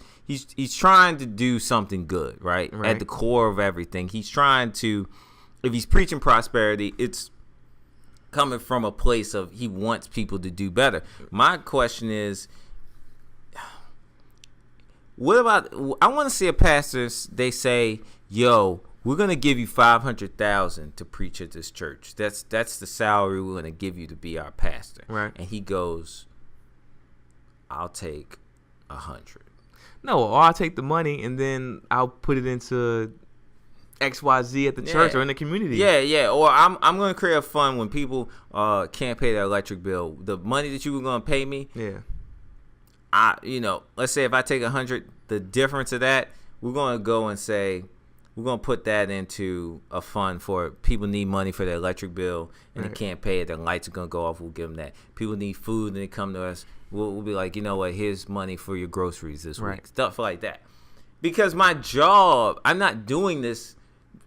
trying to do something good, right? At the core of everything. He's trying to, if he's preaching prosperity, it's coming from a place of he wants people to do better. My question is, what about, I want to see a pastor, they say, yo, we're gonna give you $500,000 to preach at this church. That's the salary we're gonna give you to be our pastor. Right. And he goes, I'll take 100. No, or I'll take the money and then I'll put it into XYZ at the church or in the community. Yeah. Or I'm gonna create a fund when people can't pay their electric bill. The money that you were gonna pay me. Yeah. Let's say if I take 100, the difference of that, we're gonna go and say, we're going to put that into a fund for people need money for their electric bill and they can't pay it. Their lights are going to go off. We'll give them that. People need food and they come to us. We'll be like, you know what? Here's money for your groceries this week. Stuff like that. Because my job, I'm not doing this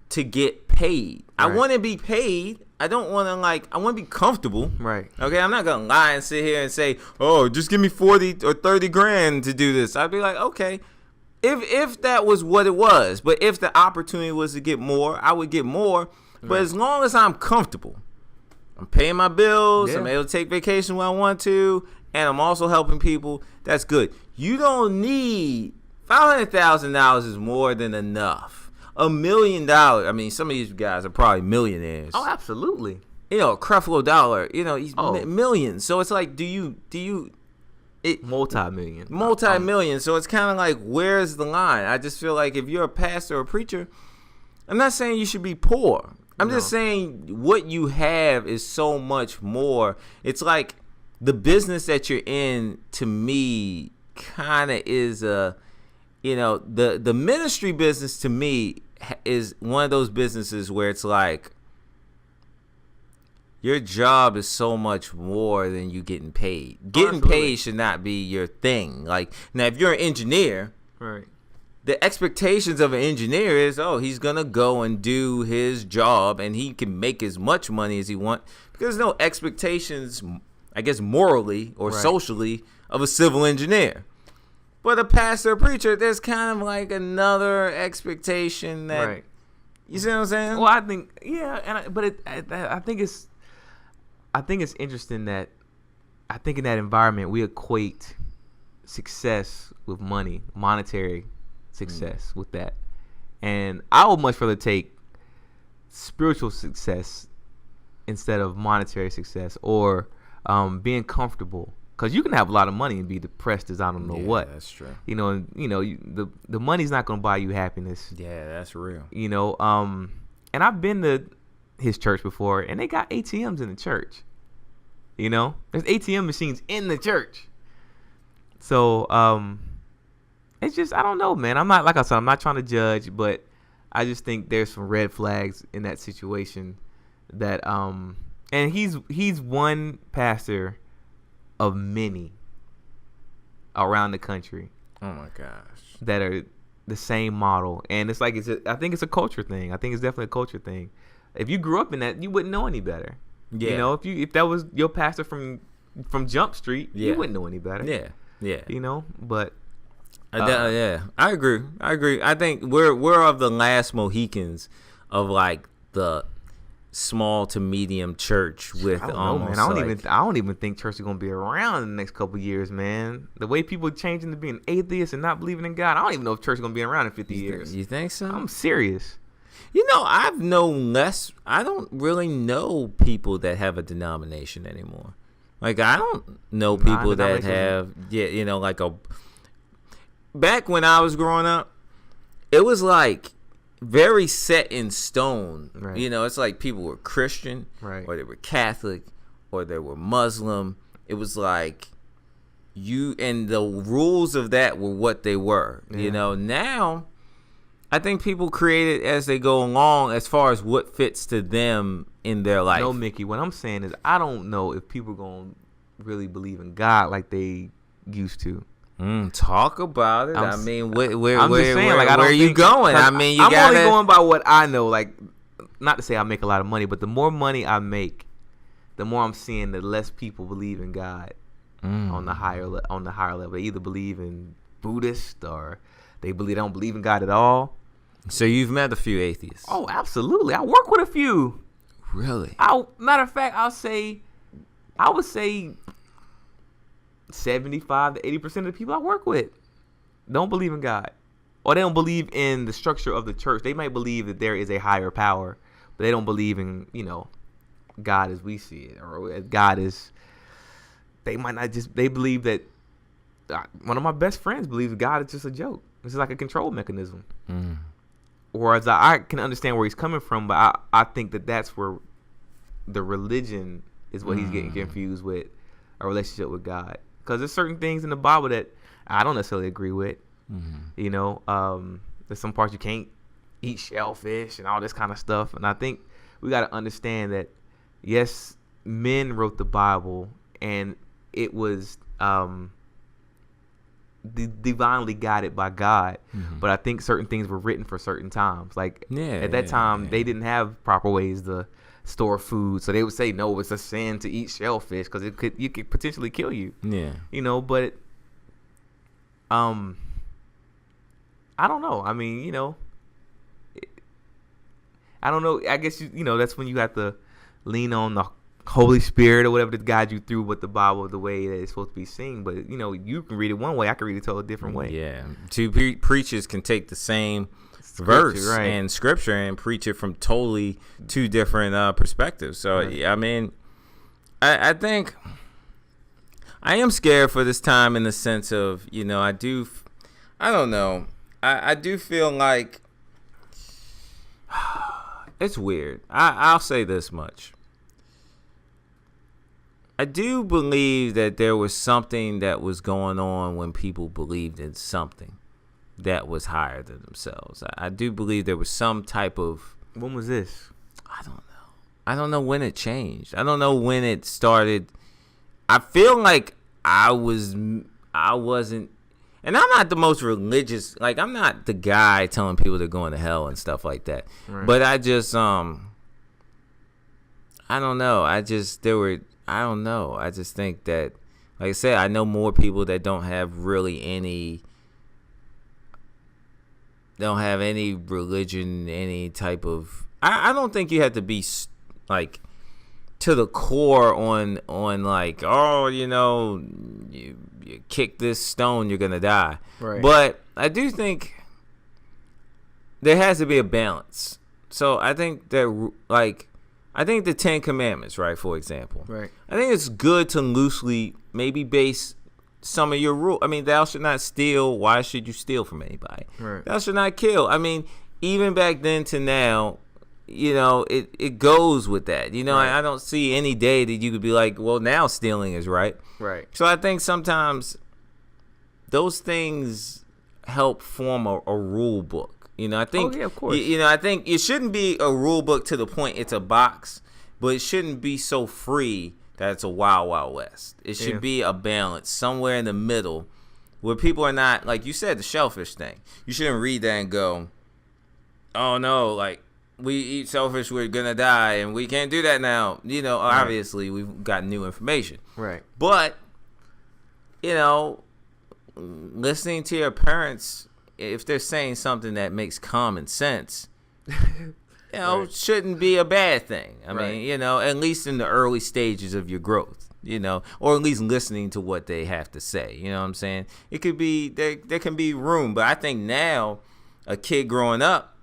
to get paid. I want to be paid. I don't want to I want to be comfortable. Right. Okay. I'm not going to lie and sit here and say, oh, just give me 40 or 30 grand to do this. I'd be like, okay. If that was what it was, but if the opportunity was to get more, I would get more. But as long as I'm comfortable, I'm paying my bills, I'm able to take vacation when I want to, and I'm also helping people, that's good. You don't need $500,000 is more than enough. $1 million. I mean, some of these guys are probably millionaires. Oh, absolutely. You know, Creflo Dollar. You know, he's millions. So it's like, do you? Multi-million. So it's kind of like, where's the line? I just feel like if you're a pastor or a preacher, I'm not saying you should be poor. I'm just saying what you have is so much more. It's like the business that you're in, to me, kind of is the ministry business to me is one of those businesses where it's like, your job is so much more than you getting paid. Getting paid should not be your thing. Like, now, if you're an engineer, the expectations of an engineer is, he's going to go and do his job and he can make as much money as he wants. Because there's no expectations, I guess, morally or socially of a civil engineer. But a pastor or preacher, there's kind of like another expectation that, you see what I'm saying? Well, I think, I think it's interesting that I think in that environment we equate success with money, monetary success with that. And I would much rather take spiritual success instead of monetary success, or being comfortable. Because you can have a lot of money and be depressed as I don't know what. Yeah, that's true. The money's not going to buy you happiness. Yeah, that's real. And I've been to his church before, and they got ATMs in the church. You know, there's ATM machines in the church. So it's just, I don't know, man. I'm not, like I said, I'm not trying to judge, but I just think there's some red flags in that situation. That and he's one pastor of many around the country. Oh my gosh. That are the same model, and it's like I think it's a culture thing. I think it's definitely a culture thing. If you grew up in that, you wouldn't know any better. Yeah. You know, if that was your pastor from Jump Street, you wouldn't know any better. Yeah. Yeah. You know, but yeah, I agree. I think we're of the last Mohicans of like the small to medium church with almost. Man. I don't even think church is gonna be around in the next couple of years, man. The way people are changing to being atheists and not believing in God, I don't even know if church is gonna be around in 50 years. You think so? I'm serious. You know, I don't really know people that have a denomination anymore. Like, I don't know people that have, you know, like back when I was growing up, it was like very set in stone. Right. You know, it's like people were Christian, right, or they were Catholic, or they were Muslim. It was like and the rules of that were what they were. Yeah. You know, now I think people create it as they go along as far as what fits to them in their life. No, Mickey, what I'm saying is I don't know if people are going to really believe in God like they used to. Talk about it. I mean, where are you going? I mean, I'm only going by what I know. Like, not to say I make a lot of money, but the more money I make, the more I'm seeing that less people believe in God on the higher level. They either believe in Buddhist or they don't believe in God at all. So you've met a few atheists? Oh, absolutely. I work with a few. Really? Matter of fact, I would say 75 to 80% of the people I work with don't believe in God, or they don't believe in the structure of the church. They might believe that there is a higher power, but they don't believe in, you know, God as we see it, or God is. They might not just. They believe that. One of my best friends believes God is just a joke. It's like a control mechanism. Whereas I can understand where he's coming from, but I think that's where the religion is what he's getting confused with, a relationship with God. Because there's certain things in the Bible that I don't necessarily agree with. You know, there's some parts you can't eat shellfish and all this kind of stuff. And I think we got to understand that, yes, men wrote the Bible and it was divinely guided by God. But I think certain things were written for certain times. Like at that time, they didn't have proper ways to store food, so they would say no, it's a sin to eat shellfish because it could potentially kill you. You know, but I don't know. I mean, you know, I don't know. I guess you know that's when you have to lean on the Holy Spirit or whatever to guide you through with the Bible the way that it's supposed to be seen. But you know, you can read it one way, I can read it a different way. Yeah, two preachers can take the same verse and scripture and preach it from totally two different perspectives. So I mean, I think I am scared for this time in the sense of, you know, I don't know, I do feel like it's weird. I'll say this much. I do believe that there was something that was going on when people believed in something that was higher than themselves. I do believe there was some type of... When was this? I don't know. I don't know when it changed. I don't know when it started. I feel like I wasn't... And I'm not the most religious... Like, I'm not the guy telling people they're going to hell and stuff like that. Right. But I just... I don't know. I don't know. I just think that... Like I said, I know more people that don't have really any... Don't have any religion, any type of... I don't think you have to be like to the core on like, oh, you know, you kick this stone, you're gonna die. Right. But I do think there has to be a balance. So I think that, like, I think the 10 Commandments, right, for example. Right. I think it's good to loosely maybe base some of your rules. I mean, thou should not steal. Why should you steal from anybody? Right. Thou should not kill. I mean, even back then to now, it goes with that. Right. I don't see any day that you could be like, well, now stealing is right. Right. So I think sometimes those things help form a rule book. I think, of course. I think it shouldn't be a rule book to the point it's a box, but it shouldn't be so free that it's a wild, wild west. It should be a balance somewhere in the middle where people are not, like you said, the shellfish thing. You shouldn't read that and go, oh no, like, we eat shellfish, we're gonna die, and we can't do that now. Obviously we've got new information. Right. But, listening to your parents, if they're saying something that makes common sense, Right. shouldn't be a bad thing. I mean, at least in the early stages of your growth, or at least listening to what they have to say. You know what I'm saying? It could be, there can be room, but I think now a kid growing up,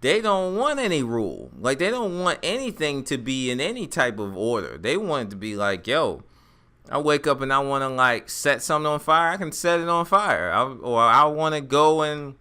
they don't want any rule. Like, they don't want anything to be in any type of order. They want it to be like, yo, I wake up and I want to, like, set something on fire. I can set it on fire. Or I want to go and,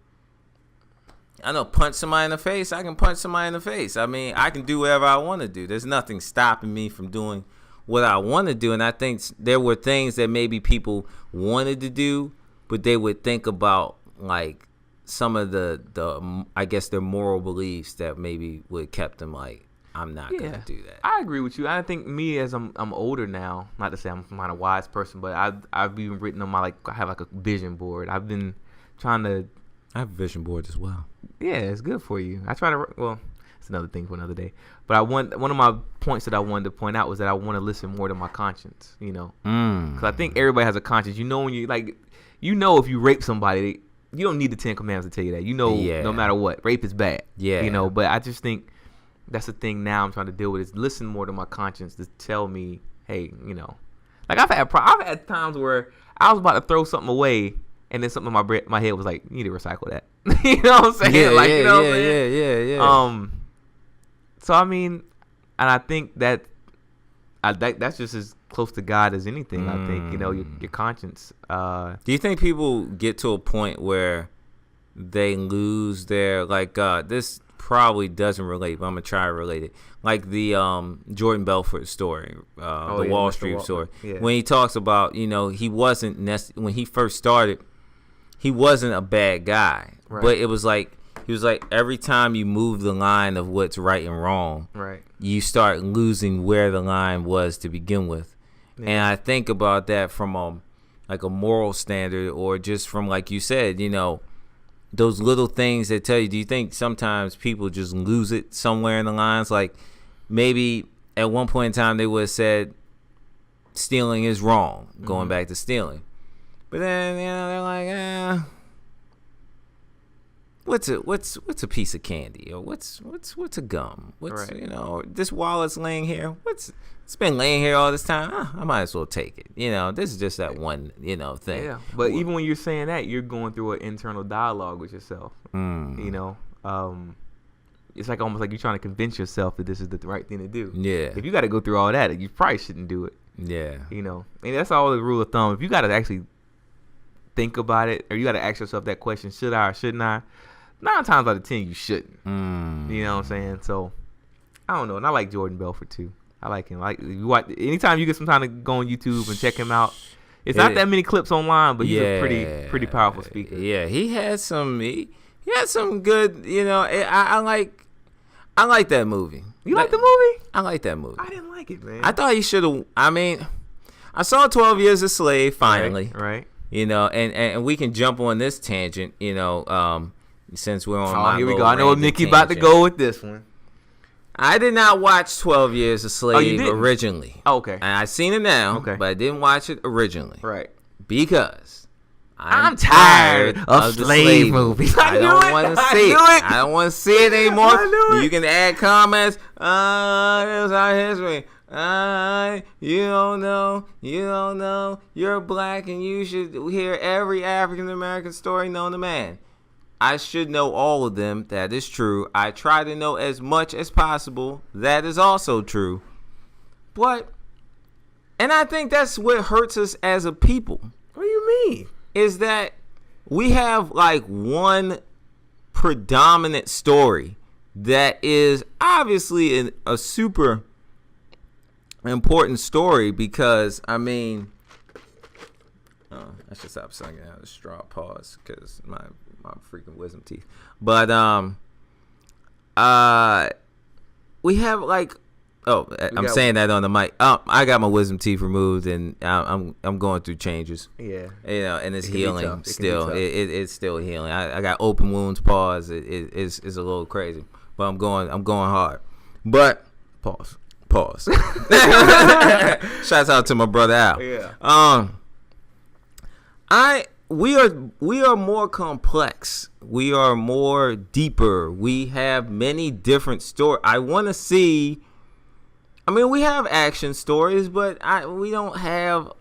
I know, punch somebody in the face. I can punch somebody in the face. I mean, I can do whatever I want to do. There's nothing stopping me from doing what I want to do. And I think there were things that maybe people wanted to do, but they would think about, like, some of the I guess their moral beliefs that maybe would kept them like, I'm not gonna do that. I agree with you. I think me, as I'm older now, not to say I'm not a wise person, but I've even written on I have like a vision board. I've been trying to. I have a vision board as well. Yeah, it's good for you. I try to. Well, it's another thing for another day. But one of my points that I wanted to point out was that I want to listen more to my conscience. Because I think everybody has a conscience. When you if you rape somebody. You don't need the 10 Commandments to tell you that. No matter what, rape is bad. Yeah. But I just think that's the thing now I'm trying to deal with is listen more to my conscience to tell me, hey, like I've had times where I was about to throw something away and then something in my head was like, you need to recycle that. You know what I'm saying? Yeah. So I mean, and I think that's just as close to God as anything. I think your conscience. Do you think people get to a point where they lose their this probably doesn't relate, but I'm gonna try to relate it, like the Jordan Belfort story, the Wall Street story, when he talks about he wasn't when he first started, he wasn't a bad guy, but it was like he was like every time you move the line of what's right and wrong, you start losing where the line was to begin with. And I think about that from a moral standard, or just from, like you said, those little things that tell you. Do you think sometimes people just lose it somewhere in the lines? Like, maybe at one point in time they would have said stealing is wrong, going back to stealing, but then they're like, what's a piece of candy, or what's a gum? This wallet's laying here. It's been laying here all this time. I might as well take it. This is just that one, thing. Yeah. But even when you're saying that, you're going through an internal dialogue with yourself. It's like almost like you're trying to convince yourself that this is the right thing to do. Yeah. If you got to go through all that, you probably shouldn't do it. Yeah. And that's all the rule of thumb. If you got to actually think about it, or you got to ask yourself that question, should I or shouldn't I? 9 times out of 10, you shouldn't. You know what I'm saying? So, I don't know. And I like Jordan Belfort, too. I like him. Anytime you get some time to go on YouTube and check him out. It's not that many clips online, but he's a pretty powerful speaker. Yeah, he had some good, I like that movie. You like the movie? I like that movie. I didn't like it, man. I thought he should have. I mean, I saw 12 Years a Slave finally. Right. And we can jump on this tangent, since we're on. Here we go. I know Nikki about to go with this one. I did not watch 12 Years a Slave originally. Oh, okay. And I've seen it now, but I didn't watch it originally. Right. Because I'm tired of slave movies. I don't want to see it. I don't want to see it anymore. You can add comments. There's our history. You don't know. You're black and you should hear every African American story known to man. I should know all of them. That is true. I try to know as much as possible. That is also true. And I think that's what hurts us as a people. What do you mean? Is that we have like one predominant story that is obviously a super important story because, I mean, I should stop singing out of straw pause because my freaking wisdom teeth. But we have like, I'm saying that on the mic. I got my wisdom teeth removed and I'm going through changes. Yeah, and it's healing still. It's still healing. I got open wounds. Pause. It's a little crazy, but I'm going hard. But pause. Shouts out to my brother Al. Yeah. We are more complex. We are more deeper. We have many different stories. I want to see. I mean, we have action stories, but we don't have.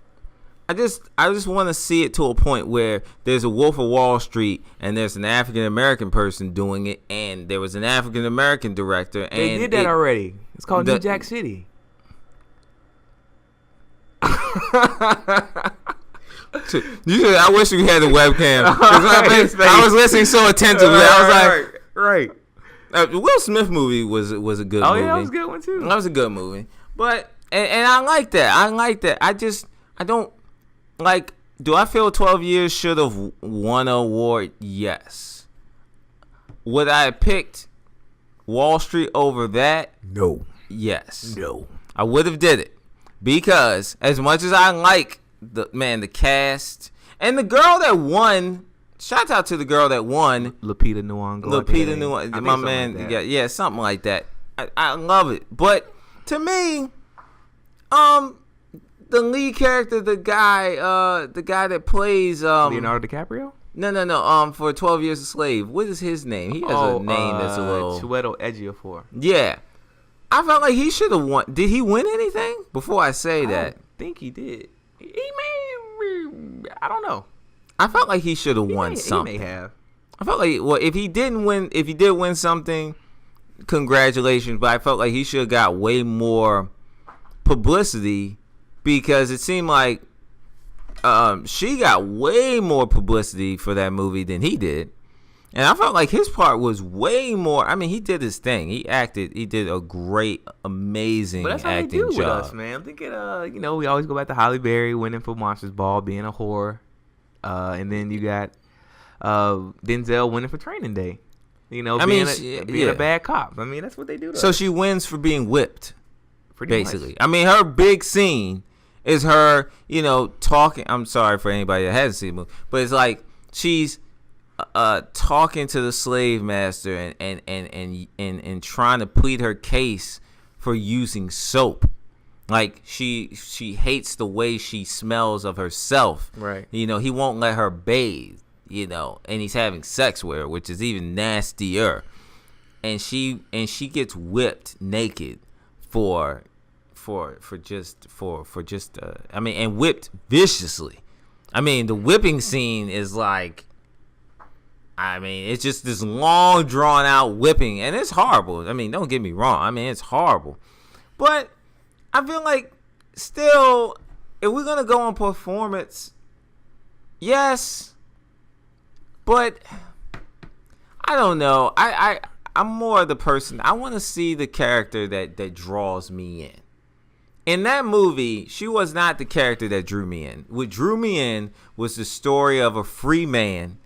I just want to see it to a point where there's a Wolf of Wall Street and there's an African American person doing it, and there was an African American director. And they did that already. It's called New Jack City. I wish we had the webcam. I was listening so attentively. I was like, right. The Will Smith movie was a good movie. Oh yeah, that was a good one too. That was a good movie. But and I like that. I don't like. Do I feel 12 Years should have won an award? Yes. Would I have picked Wall Street over that? No. Yes. No. I would have did it because as much as I like the cast and the girl that won. Shout out to the girl that won. Lupita Nyong'o. My man. Like something like that. I love it. But to me, the lead character, the guy that plays Leonardo DiCaprio? No. For 12 Years a Slave. What is his name? He has a name that's a little Chiwetel Ejiofor. Yeah. I felt like he should have won. Did he win anything? Before I say that. I think he did. He may. I don't know. I felt like he should have won something. He may have. I felt like, well, if he did win something, congratulations. But I felt like he should have got way more publicity because it seemed like she got way more publicity for that movie than he did. And I felt like his part was way more. I mean, he did his thing. He acted. He did a great, amazing acting job. But that's how they do with us, man. I'm thinking, we always go back to Halle Berry winning for Monsters Ball, being a whore. And then you got Denzel winning for Training Day. Being a bad cop. I mean, that's what they do to us. She wins for being whipped, basically. Much. I mean, her big scene is her, talking. I'm sorry for anybody that hasn't seen the movie, but it's like she's talking to the slave master and trying to plead her case for using soap. Like she hates the way she smells of herself. Right. He won't let her bathe, and he's having sex with her, which is even nastier. And she gets whipped naked and whipped viciously. I mean, the whipping scene is like, it's just this long drawn out whipping, and it's horrible. I mean, don't get me wrong. I mean, it's horrible. But I feel like still, if we're going to go on performance, yes, but I don't know. I'm more the person. I want to see the character that draws me in. In that movie, she was not the character that drew me in. What drew me in was the story of a free man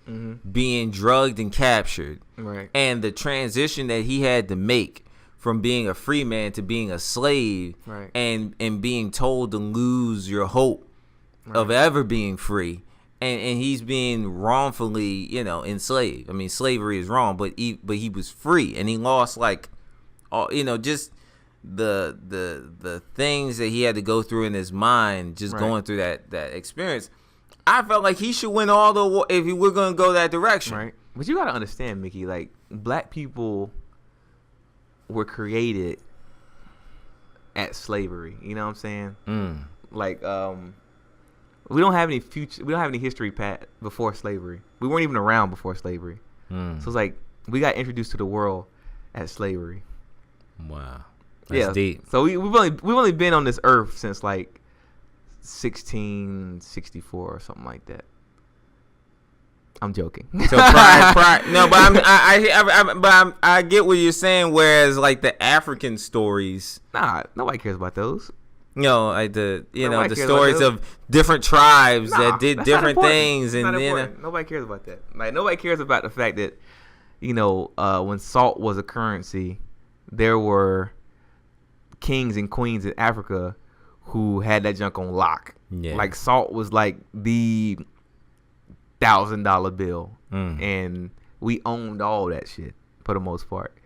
being drugged and captured. Right. And the transition that he had to make from being a free man to being a slave, right. and being told to lose your hope of ever being free. And he's being wrongfully, enslaved. I mean, slavery is wrong, but he was free, and he lost just the things that he had to go through in his mind, just going through that experience. I felt like he should win all the if we're gonna go that direction. Right. But you gotta understand, Mickey, like black people were created at slavery. You know what I'm saying? Like we don't have any future. We don't have any history before slavery. We weren't even around before slavery. So it's like we got introduced to the world at slavery. Wow, that's deep. So we've only been on this earth since like 1664 or something like that. I'm joking. So pride. No, but I get what you're saying. Whereas like the African stories, Nah, nobody cares about those. Like the Nobody the cares stories about of different tribes Nah, that did that's not different important. things, It's and not important. Nobody cares about that. Like nobody cares about the fact that when salt was a currency, there were kings and queens in Africa who had that junk on lock. Yeah. Like salt was like the $1,000 bill, and we owned all that shit for the most part.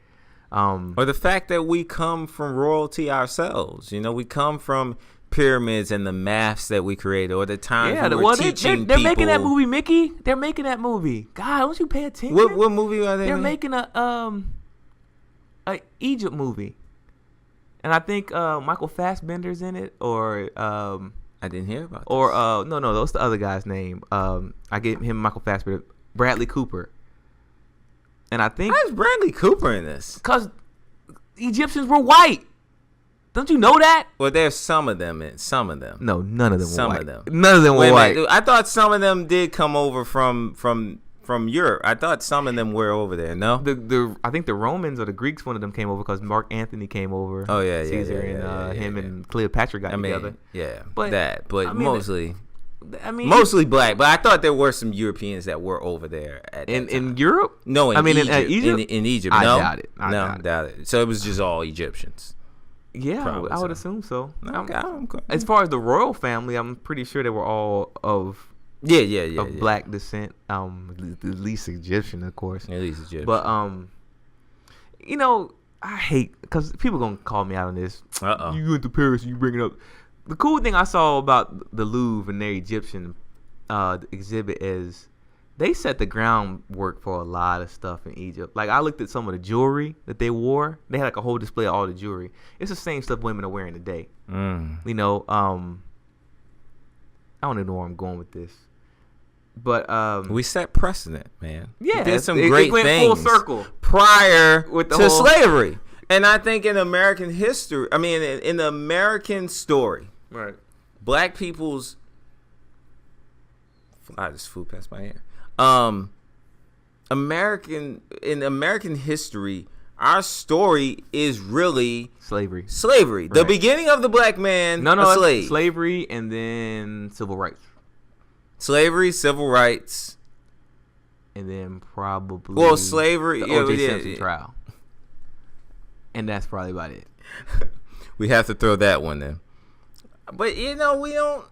Or the fact that we come from royalty ourselves. We come from pyramids and the maths that we created, or the times we were teaching they're people. making that movie, Mickey. They're making that movie. God, don't you pay attention? What movie are they? They're making a Egypt movie, and I think Michael Fassbender's in it, or I didn't hear about. Or no, that's the other guy's name. I gave him Michael Fassbender, Bradley Cooper, and I think how's Bradley Cooper in this? Because Egyptians were white. Don't you know that? Well, there's some of them. No, none of them some were white. of them. None of them were white. I thought some of them did come over from Europe. I thought some of them were over there. No, I think the Romans or the Greeks, one of them came over because Mark Antony came over. Oh yeah, Caesar and him and Cleopatra got together. Yeah, but mostly black. But I thought there were some Europeans that were over there in Europe. No, in Egypt. In Egypt, no, I doubt it. So it was just all Egyptians. Yeah, probably I would assume so. Okay. As far as the royal family, I'm pretty sure they were all of black descent. At least Egyptian, of course. At least Egyptian. But I hate because people gonna call me out on this. You went to Paris, you bring it up. The cool thing I saw about the Louvre and their Egyptian exhibit is they set the groundwork for a lot of stuff in Egypt. Like I looked at some of the jewelry that they wore. They had like a whole display of all the jewelry. It's the same stuff women are wearing today. I don't even know where I'm going with this. But we set precedent, man. Yeah, we did some great went things full circle prior with the to whole slavery. And I think in American history, in the American story, right, black people's I just flew past my ear. In American history, our story is really slavery. Right. The beginning of the black man, a slave. Slavery and then civil rights. Slavery, civil rights, and then probably slavery. The O.J. Simpson trial, and that's probably about it. We have to throw that one in. But we don't.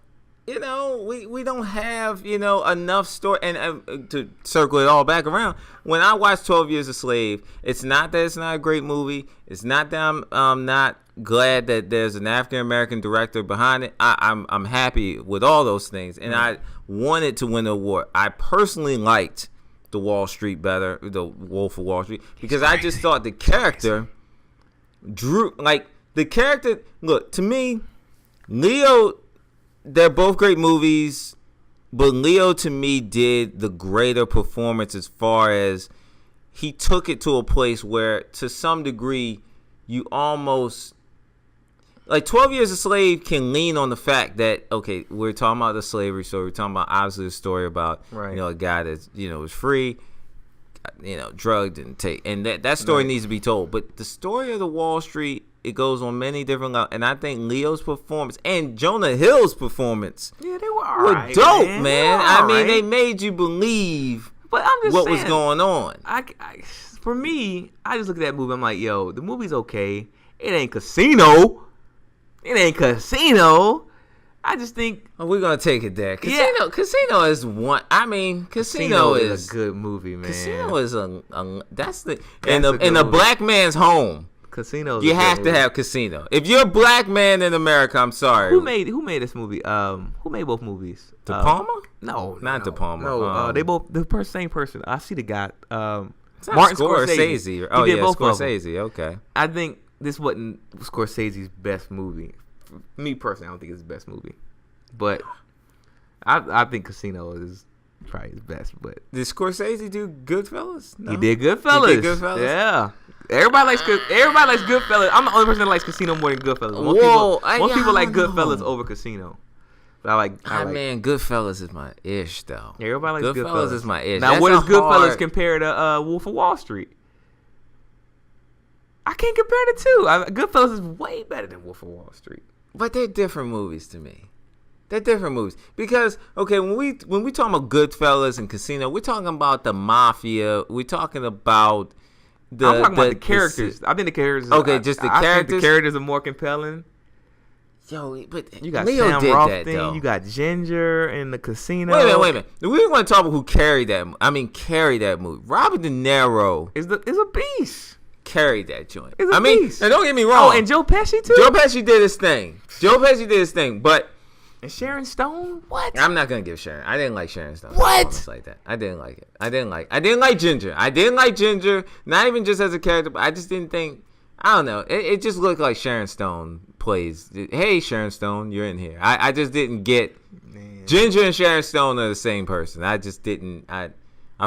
We don't have enough story. And to circle it all back around, when I watched 12 Years a Slave, it's not that it's not a great movie. It's not that I'm not glad that there's an African American director behind it. I'm happy with all those things, and I wanted to win the award. I personally liked The Wall Street better, The Wolf of Wall Street, because I just thought the character Look, to me, Leo. They're both great movies, but Leo to me did the greater performance as far as he took it to a place where, to some degree, you almost like 12 Years a Slave can lean on the fact that, okay, we're talking about the slavery story. We're talking about obviously the story about a guy that was free, drugged and that story needs to be told. But the story of the Wall Street, it goes on many different levels, and I think Leo's performance and Jonah Hill's performance, they were dope, man. They made you believe but I'm just what saying, was going on. For me, I just look at that movie. I'm like, yo, the movie's okay. It ain't Casino. I just think we're gonna take it there. Casino is one. Casino is a good movie, man. Casino is that's in a black man's home. Casino. You have to have Casino. If you're a black man in America, I'm sorry. Who made this movie? Who made both movies? De Palma? No, not De Palma. No, they both the same person. I see the guy. Martin Scorsese. Oh yeah, Scorsese. Okay. I think this wasn't Scorsese's best movie. Me personally, I don't think it's his best movie, but I think Casino is probably his best. But did Scorsese do Goodfellas? No? He did Goodfellas. Yeah. Everybody likes Goodfellas. I'm the only person that likes Casino more than Goodfellas. Most people like Goodfellas over Casino. Man, Goodfellas is my ish though. Yeah, everybody likes Goodfellas is my ish. Now, That's what does Goodfellas hard... compare to Wolf of Wall Street? I can't compare the two. Goodfellas is way better than Wolf of Wall Street. But they're different movies to me. They're different movies because when we talking about Goodfellas and Casino, we're talking about the mafia. We're talking about I'm talking about the characters. I think the characters. Just the characters. I think the characters are more compelling. Yo, but you got Leo Sam did Rothstein, that though. You got Ginger in the Casino. Wait a minute. We want to talk about who carried that. Carried that movie. Robert De Niro is a beast. Carried that joint. Is a beast. And don't get me wrong. Oh, and Joe Pesci too. Joe Pesci did his thing. But. And Sharon Stone? What? I'm not gonna give Sharon. I didn't like Sharon Stone. What? Like that. I didn't like it. I didn't like Ginger. I didn't like Ginger. Not even just as a character, but I just didn't think. I don't know. It just looked like Sharon Stone plays. Hey, Sharon Stone, you're in here. I just didn't get. Man. Ginger and Sharon Stone are the same person. I just didn't. I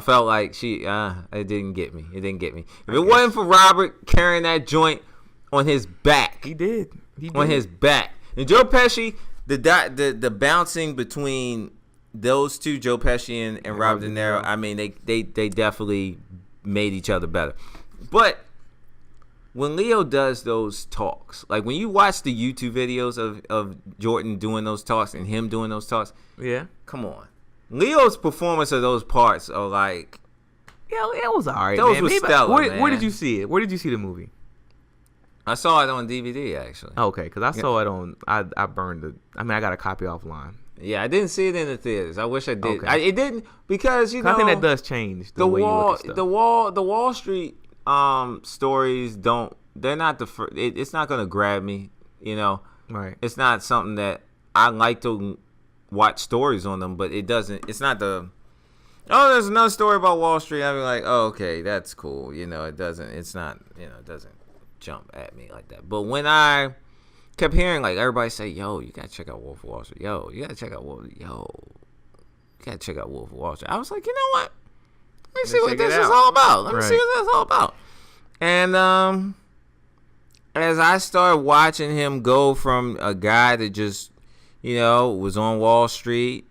felt like she. It didn't get me. It didn't get me. If it wasn't for Robert carrying that joint on his back, he did. On his back. And Joe Pesci. The bouncing between those two, Joe Pesci and Robert De Niro, I mean, they definitely made each other better. But when Leo does those talks, like when you watch the YouTube videos of Jordan doing those talks and him doing those talks, yeah, come on, Leo's performance of those parts are like, yeah, it was alright. Those were stellar, man. Where did you see it? Where did you see the movie? I saw it on DVD actually. Okay, because I saw it on. I burned it. I got a copy offline. Yeah, I didn't see it in the theaters. I wish I did. Okay. It didn't because I think that does change the way you look at stuff. The Wall Street stories don't. They're not the first. It's not gonna grab me. Right. It's not something that I like to watch stories on them, but it doesn't. It's not the. Oh, there's another story about Wall Street. I'd be like, oh, okay, that's cool. It doesn't. It's not. It doesn't jump at me like that. But when I kept hearing like everybody say, yo, you gotta check out Wolf of Wall Street, yo, you gotta check out Wolf of Wall Street, I was like, you know what, let me see what this is all about. Let me see what this is all about. And as I started watching him go from a guy that just was on Wall Street,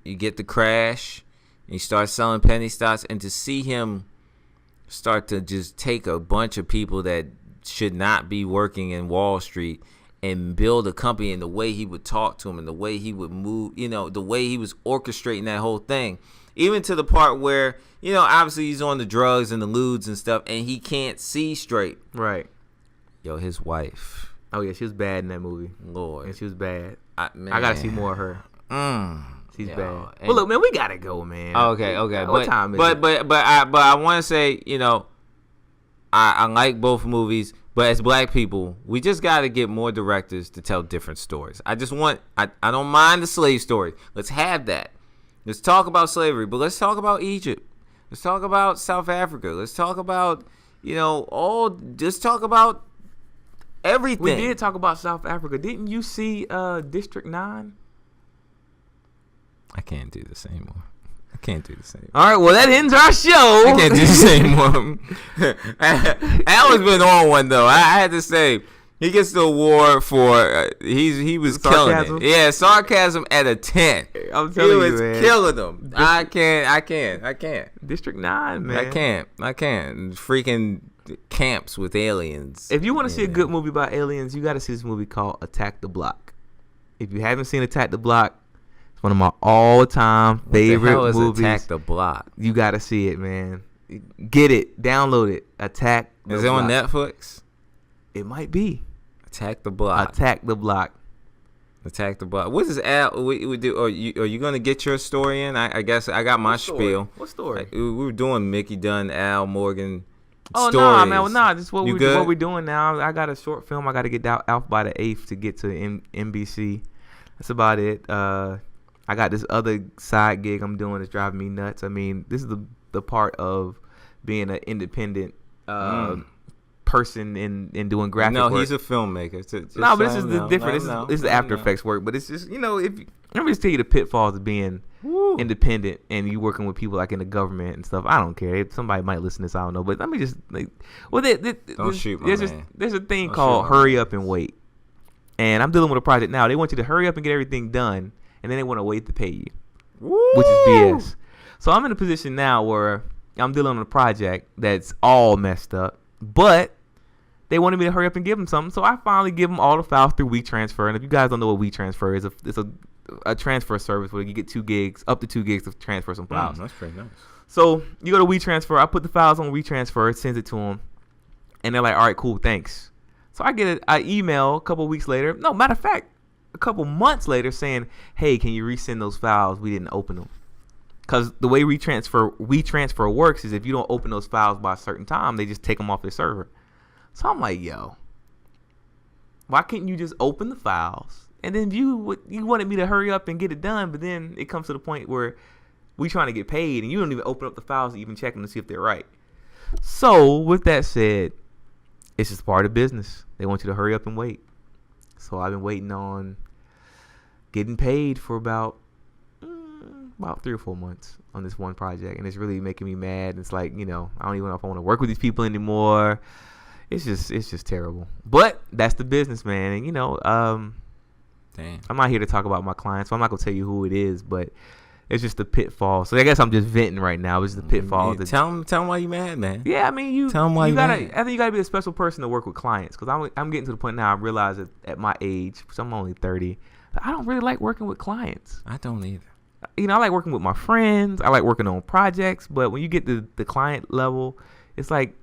you get the crash and you start selling penny stocks, and to see him start to just take a bunch of people that should not be working in Wall Street and build a company, and the way he would talk to him and the way he would move, the way he was orchestrating that whole thing, even to the part where, obviously he's on the drugs and the lewds and stuff and he can't see straight. Right. Yo, his wife. Oh, yeah, she was bad in that movie. Lord. And she was bad. I got to see more of her. She's bad. Well, look, man, we gotta go, man. Okay. What time is it? But I want to say, I like both movies, but as black people, we just got to get more directors to tell different stories. I don't mind the slave story. Let's have that. Let's talk about slavery, but let's talk about Egypt. Let's talk about South Africa. Let's talk about, just talk about everything. We did talk about South Africa. Didn't you see District 9? I can't do this anymore. All right, well, that ends our show. I can't do this anymore. Al's been on one, though. I had to say, he gets the award for, he was sarcasm? Killing it. Yeah, sarcasm at a 10. I'm telling you, man. He was killing them. I can't. District 9, man. I can't. Freaking camps with aliens. If you want to see a good movie about aliens, you got to see this movie called Attack the Block. If you haven't seen Attack the Block, it's one of my all-time favorite movies. Attack the Block? You got to see it, man. Get it. Download it. Attack the Block. Is it on Netflix? It might be. Attack the Block. Attack the Block. Attack the Block. What is Al? We do? Are you going to get your story in? I guess I got my spiel. What story? We were doing Mickey Dunn, Al Morgan. Oh no, nah, man! Well, nah, this is what we're doing now. I got a short film I got to get out by the 8th to get to NBC. That's about it. I got this other side gig I'm doing that's driving me nuts. I mean, this is the part of being an independent person in doing graphic work. No, he's a filmmaker. But this is the different. This is the After Effects work. But it's just, let me just tell you the pitfalls of being independent and you working with people like in the government and stuff. I don't care. Somebody might listen to this. I don't know. But let me just don't shoot my man. There's a thing called hurry up and wait. And I'm dealing with a project now. They want you to hurry up and get everything done, and then they want to wait to pay you, Woo! which is BS. So I'm in a position now where I'm dealing with a project that's all messed up, but they wanted me to hurry up and give them something. So I finally give them all the files through WeTransfer. And if you guys don't know what WeTransfer is, it's a transfer service where you get 2 gigs, up to 2 gigs to transfer some files. That's pretty nice. So you go to WeTransfer. I put the files on WeTransfer, it sends it to them, and they're like, all right, cool, thanks. So I get I email a couple weeks later. No, matter of fact, a couple months later saying, hey, can you resend those files? We didn't open them. Because the way WeTransfer works is if you don't open those files by a certain time, they just take them off their server. So I'm like, yo, why can't you just open the files? And then you wanted me to hurry up and get it done, but then it comes to the point where we trying to get paid, and you don't even open up the files to even check them to see if they're right. So with that said, it's just part of business. They want you to hurry up and wait. So I've been waiting on getting paid for about 3 or 4 months on this one project, and it's really making me mad. It's like, I don't even know if I want to work with these people anymore. It's just terrible. But that's the business, man. And Damn. I'm not here to talk about my clients, so I'm not gonna tell you who it is, but it's just the pitfall. So I guess I'm just venting right now. It's the pitfall. Tell them why you mad, man. Yeah, I mean, tell them why you gotta. mad. I think you gotta be a special person to work with clients, because I'm getting to the point now. I realize that at my age, because I'm only 30, I don't really like working with clients. I don't either. I like working with my friends. I like working on projects, but when you get to the client level, it's like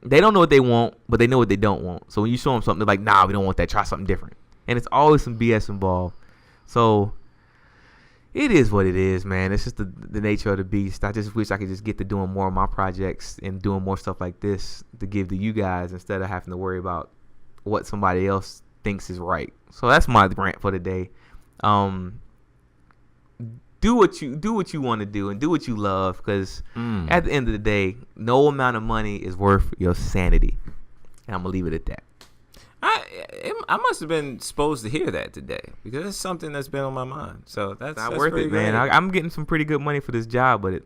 they don't know what they want, but they know what they don't want. So when you show them something, they're like, nah, we don't want that. Try something different. And it's always some BS involved. So it is what it is, man. It's just the nature of the beast. I just wish I could just get to doing more of my projects and doing more stuff like this to give to you guys instead of having to worry about what somebody else thinks is right. So that's my rant for today. Do what you want to do and do what you love, because at the end of the day, no amount of money is worth your sanity. And I'm gonna leave it at that. I must have been supposed to hear that today, because it's something that's been on my mind. So that's not worth it, man. I'm getting some pretty good money for this job, but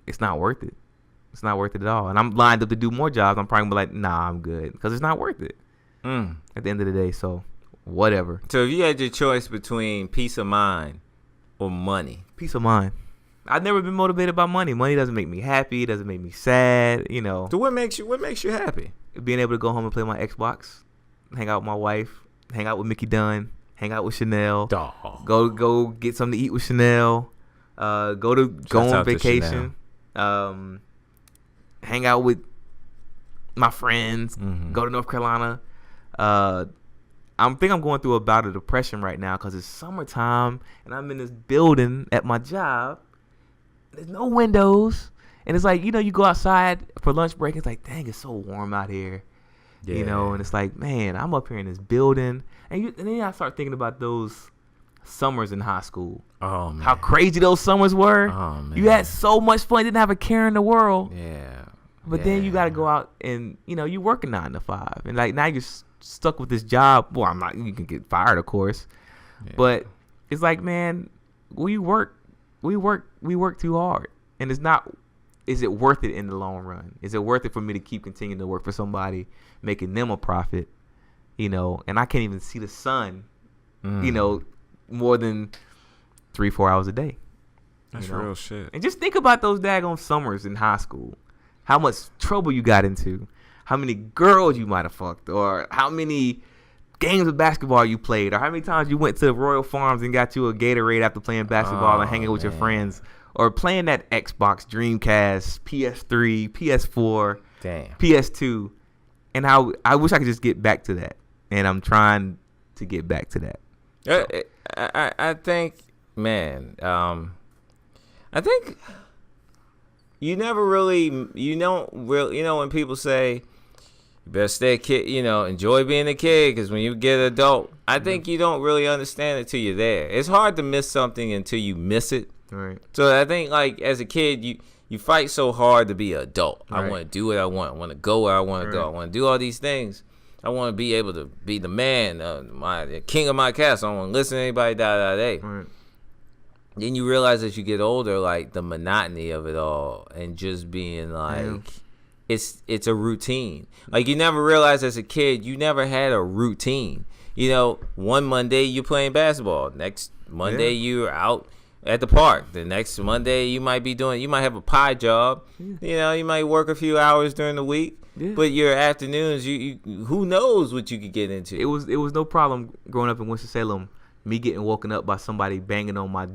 it's not worth it. It's not worth it at all. And I'm lined up to do more jobs. I'm probably gonna be like, nah, I'm good, because it's not worth it at the end of the day. So whatever. So if you had your choice between peace of mind or money? Peace of mind. I've never been motivated by money. Money doesn't make me happy. It doesn't make me sad. So what makes you happy? Being able to go home and play my Xbox, hang out with my wife, hang out with Mickey Dunn, hang out with Chanel, go get something to eat with Chanel, go on vacation, hang out with my friends, go to North Carolina. I think I'm going through a bout of depression right now because it's summertime and I'm in this building at my job. There's no windows, and it's like, you go outside for lunch break. It's like, dang, it's so warm out here. Yeah. And it's like, man, I'm up here in this building. And then I start thinking about those summers in high school. Oh, man. How crazy those summers were. Oh, man. You had so much fun. You didn't have a care in the world. Yeah. But then you got to go out and, you work a 9 to 5. And, like, now you're stuck with this job. Well, I'm not. You can get fired, of course. Yeah. But it's like, man, we work too hard. And it's not. Is it worth it in the long run? Is it worth it for me to keep continuing to work for somebody, making them a profit, and I can't even see the sun, more than 3-4 hours a day. That's real shit. And just think about those daggone summers in high school. How much trouble you got into, how many girls you might have fucked, or how many games of basketball you played, or how many times you went to Royal Farms and got you a Gatorade after playing basketball and hanging with your friends. Or playing that Xbox, Dreamcast, PS3, PS4, PS2. And how I wish I could just get back to that. And I'm trying to get back to that. I think, man, I think you never really, when people say, you better stay a kid, enjoy being a kid, because when you get an adult, I think you don't really understand it till you're there. It's hard to miss something until you miss it. Right. So I think, like, as a kid, you fight so hard to be an adult. Right. I want to do what I want. I want to go where I want to go. I want to do all these things. I want to be able to be the man, the king of my castle. I don't want to listen to anybody, Right. Then you realize as you get older, like, the monotony of it all, and just being like, it's a routine. Like, you never realize as a kid, you never had a routine. You know, one Monday you're playing basketball. Next Monday you're out at the park. The next Monday you might have a pie job. Yeah. You know, you might work a few hours during the week. Yeah. But your afternoons, you who knows what you could get into. It was no problem growing up in Winston-Salem, me getting woken up by somebody banging on my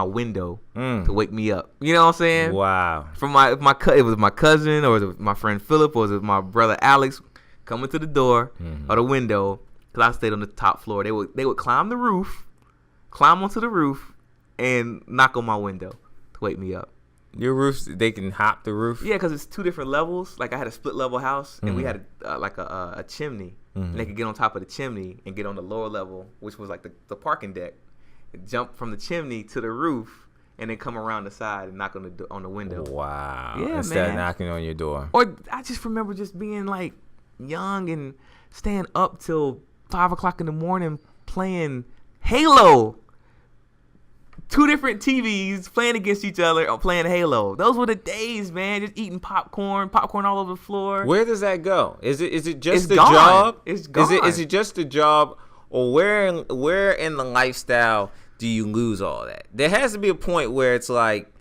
window to wake me up. You know what I'm saying? Wow. It was my cousin, or was it my friend Philip, or was it my brother Alex coming to the door or the window, because I stayed on the top floor. They would climb onto the roof, and knock on my window to wake me up. Your roofs, they can hop the roof? Yeah, because it's 2 different levels. Like, I had a split level house, and we had a chimney. And they could get on top of the chimney and get on the lower level, which was like the parking deck, and jump from the chimney to the roof, and then come around the side and knock on the window. Wow. Yeah, Instead of knocking on your door. Or I just remember just being like young and staying up till 5 o'clock in the morning playing Halo. 2 different TVs playing against each other or playing Halo. Those were the days, man. Just eating popcorn all over the floor. Where does that go? Is it just a gone. job? It's gone. Is it just a job, or where in the lifestyle do you lose all that? There has to be a point where it's like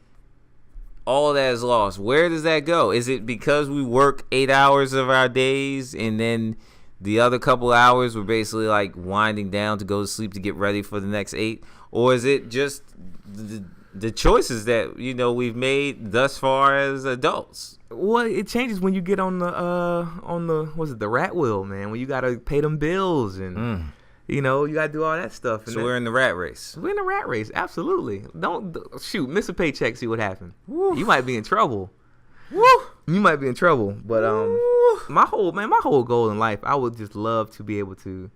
all that is lost. Where does that go? Is it because we work 8 hours of our days, and then the other couple hours we're basically like winding down to go to sleep to get ready for the next 8? Or is it just the choices that, you know, we've made thus far as adults? Well, it changes when you get on the rat wheel, man. When you gotta pay them bills and you know, you gotta do all that stuff. So we're in the rat race. We're in the rat race, absolutely. Don't miss a paycheck, see what happens. Woo. You might be in trouble. Woo. You might be in trouble. But my whole goal in life, I would just love to be able to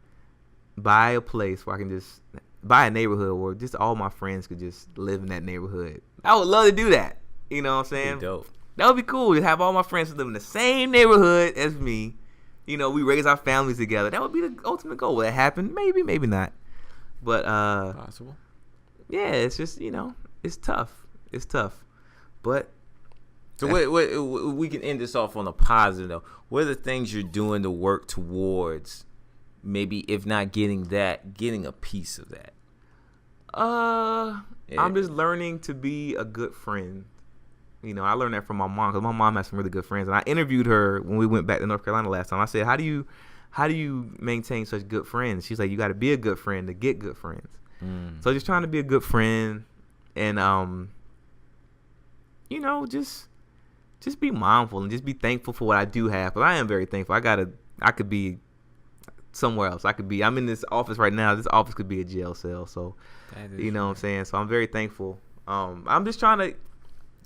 buy a place where I can just buy a neighborhood where just all my friends could just live in that neighborhood. I would love to do that. You know what I'm saying? Dope. That would be cool to have all my friends live in the same neighborhood as me. You know, we raise our families together. That would be the ultimate goal. Will that happen? Maybe, maybe not. But possible. Yeah, it's just, you know, it's tough. It's tough. But so we can end this off on a positive note. What are the things you're doing to work towards, maybe if not getting that, getting a piece of that? I'm just learning to be a good friend. You know, I learned that from my mom, because my mom has some really good friends, and I interviewed her when we went back to North Carolina last time. I said, "How do you maintain such good friends?" She's like, "You got to be a good friend to get good friends." So just trying to be a good friend, and you know, just be mindful and just be thankful for what I do have. But I am very thankful. I could be somewhere else. I'm in this office right now. This office could be a jail cell. So, you know what I'm saying? So I'm very thankful. I'm just trying to.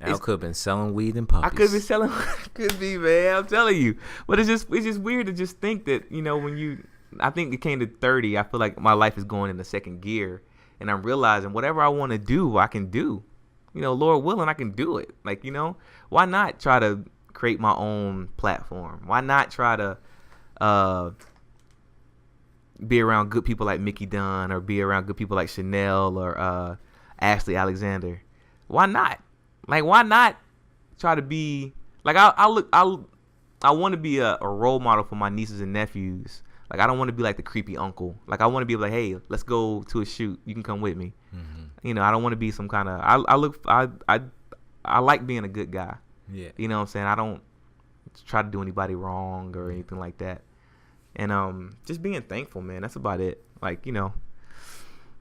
Al could have been selling weed and puppies. I could be selling. Could be, man. I'm telling you. But it's just weird to just think that, you know, I think it came to 30. I feel like my life is going in the second gear, and I'm realizing whatever I want to do, I can do. You know, Lord willing, I can do it. Like, you know, why not try to create my own platform? Why not try to be around good people like Mickey Dunn, or be around good people like Chanel or Ashley Alexander? Why not? Like, why not try to be like I want to be a role model for my nieces and nephews. Like, I don't want to be like the creepy uncle. Like, I want to be like, hey, let's go to a shoot. You can come with me. Mm-hmm. You know, I don't want to be some kind of. I like being a good guy. Yeah. You know what I'm saying? I don't try to do anybody wrong or anything like that. And just being thankful, man. That's about it. Like, you know,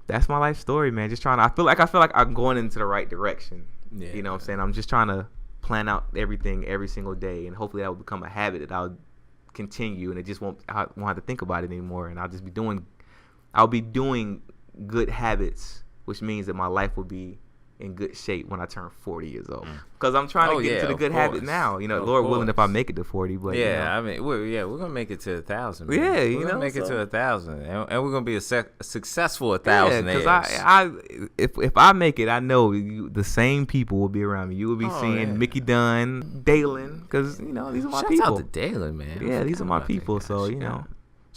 that's my life story, man. Just trying to. I feel like I'm going into the right direction. Yeah. You know what I'm saying? I'm just trying to plan out everything every single day, and hopefully that will become a habit that I'll continue, and I won't have to think about it anymore, and I'll be doing good habits, which means that my life will be in good shape when I turn 40 years old. Because I'm trying to get into the good habit now. You know, Lord willing, if I make it to 40. But yeah, you know. I mean, we're gonna make it to 1,000. Man. Yeah, we're gonna make it to 1,000, and we're gonna be a successful 1,000. Yeah, because if I make it, I know the same people will be around me. You will be seeing Mickey Dunn, Dalen, because you know these are my people. Shout out to Dalen, man. Yeah, these are my people. So you know.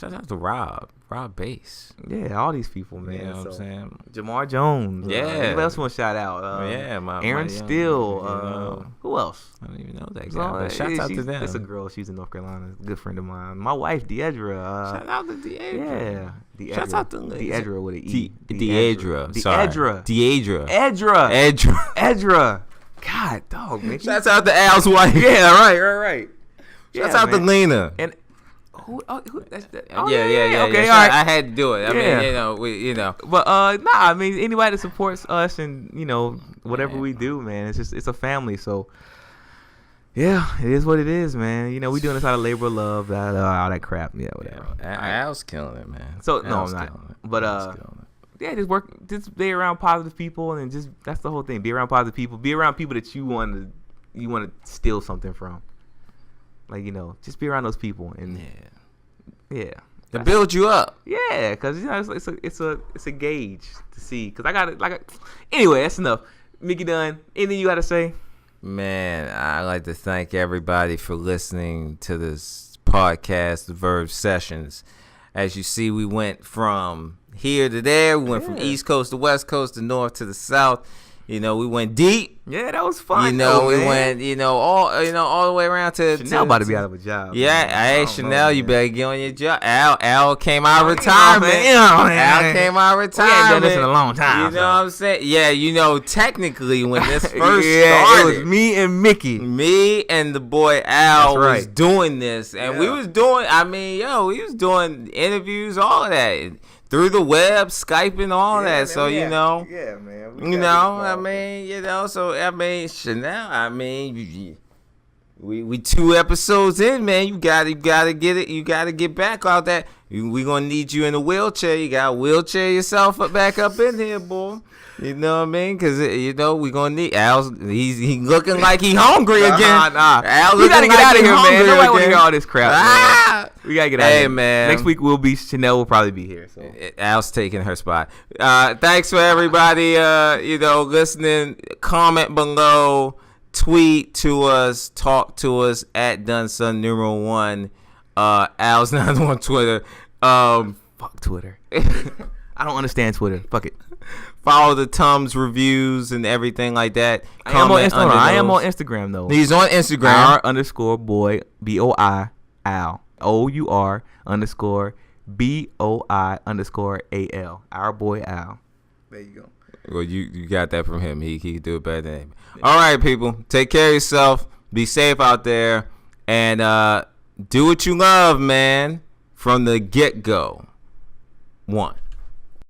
Shout out to Rob Bass. Yeah, all these people, man. You know what I'm saying? Jamar Jones. Yeah. Anybody else want to shout out? Aaron Steele. Who else? I don't even know that guy. But shout out to them. It's a girl. She's in North Carolina. A good friend of mine. My wife, Deidre. Shout out to Deidre. Yeah. Shout out to Deidre with an E. Deidre. Edra. God, dog, man. Shouts out to Al's wife. Yeah, right. Shouts out to Lena. And who? That's that. Yeah. Okay, all right. I had to do it. I mean, you know. But I mean, anybody that supports us and whatever we do, man, it's a family. So yeah, it is what it is, man. We doing this out of labor of love, all that crap. Yeah, whatever. Al's killing it, man. So no, I'm not. But yeah, just be around positive people, and just that's the whole thing. Be around positive people. Be around people that you want to steal something from. Like, just be around those people, and yeah, to build you up. Yeah, because it's a gauge to see. Because I got it. Anyway, that's enough. Mickey Dunn, anything you got to say? Man, I'd like to thank everybody for listening to this podcast, the Verve Sessions. As you see, we went from here to there. We went from East Coast to West Coast to North to the South. We went deep. Yeah, that was fun. We went, all the way around to Chanel about to be out of a job. Yeah, hey, Chanel, you better get on your job. Al came out of retirement. Al came out of retirement. We ain't done this in a long time. You know what I'm saying? Yeah, technically when this first started, it was me and Mickey. Me and the boy Al was doing this, and we was doing. We was doing interviews, all of that. Through the web, Skyping, all that. Man, so, yeah, man. So, Chanel, we 2 episodes in, man. You gotta get it. You gotta get back out that. We gonna need you in a wheelchair. You gotta wheelchair yourself back up in here, boy. You know what I mean? Because, we going to need Al. He's looking like he hungry again. Al, we got to get out of here, man. Nobody want to hear all this crap, man. We got to get out of here. Man. Next week, Chanel will probably be here. So Al's taking her spot. Thanks for everybody, listening. Comment below. Tweet to us. Talk to us at Dunson1. Al's not on Twitter. Fuck Twitter. I don't understand Twitter. Fuck it. Follow the Tums reviews and everything like that. I am on Instagram though. He's on Instagram. _boy BOI Al OUR_BOI_AL. Our boy Al. There you go. Well, you got that from him. He can do it better than him. All right, people. Take care of yourself. Be safe out there, and do what you love, man. From the get-go. 1.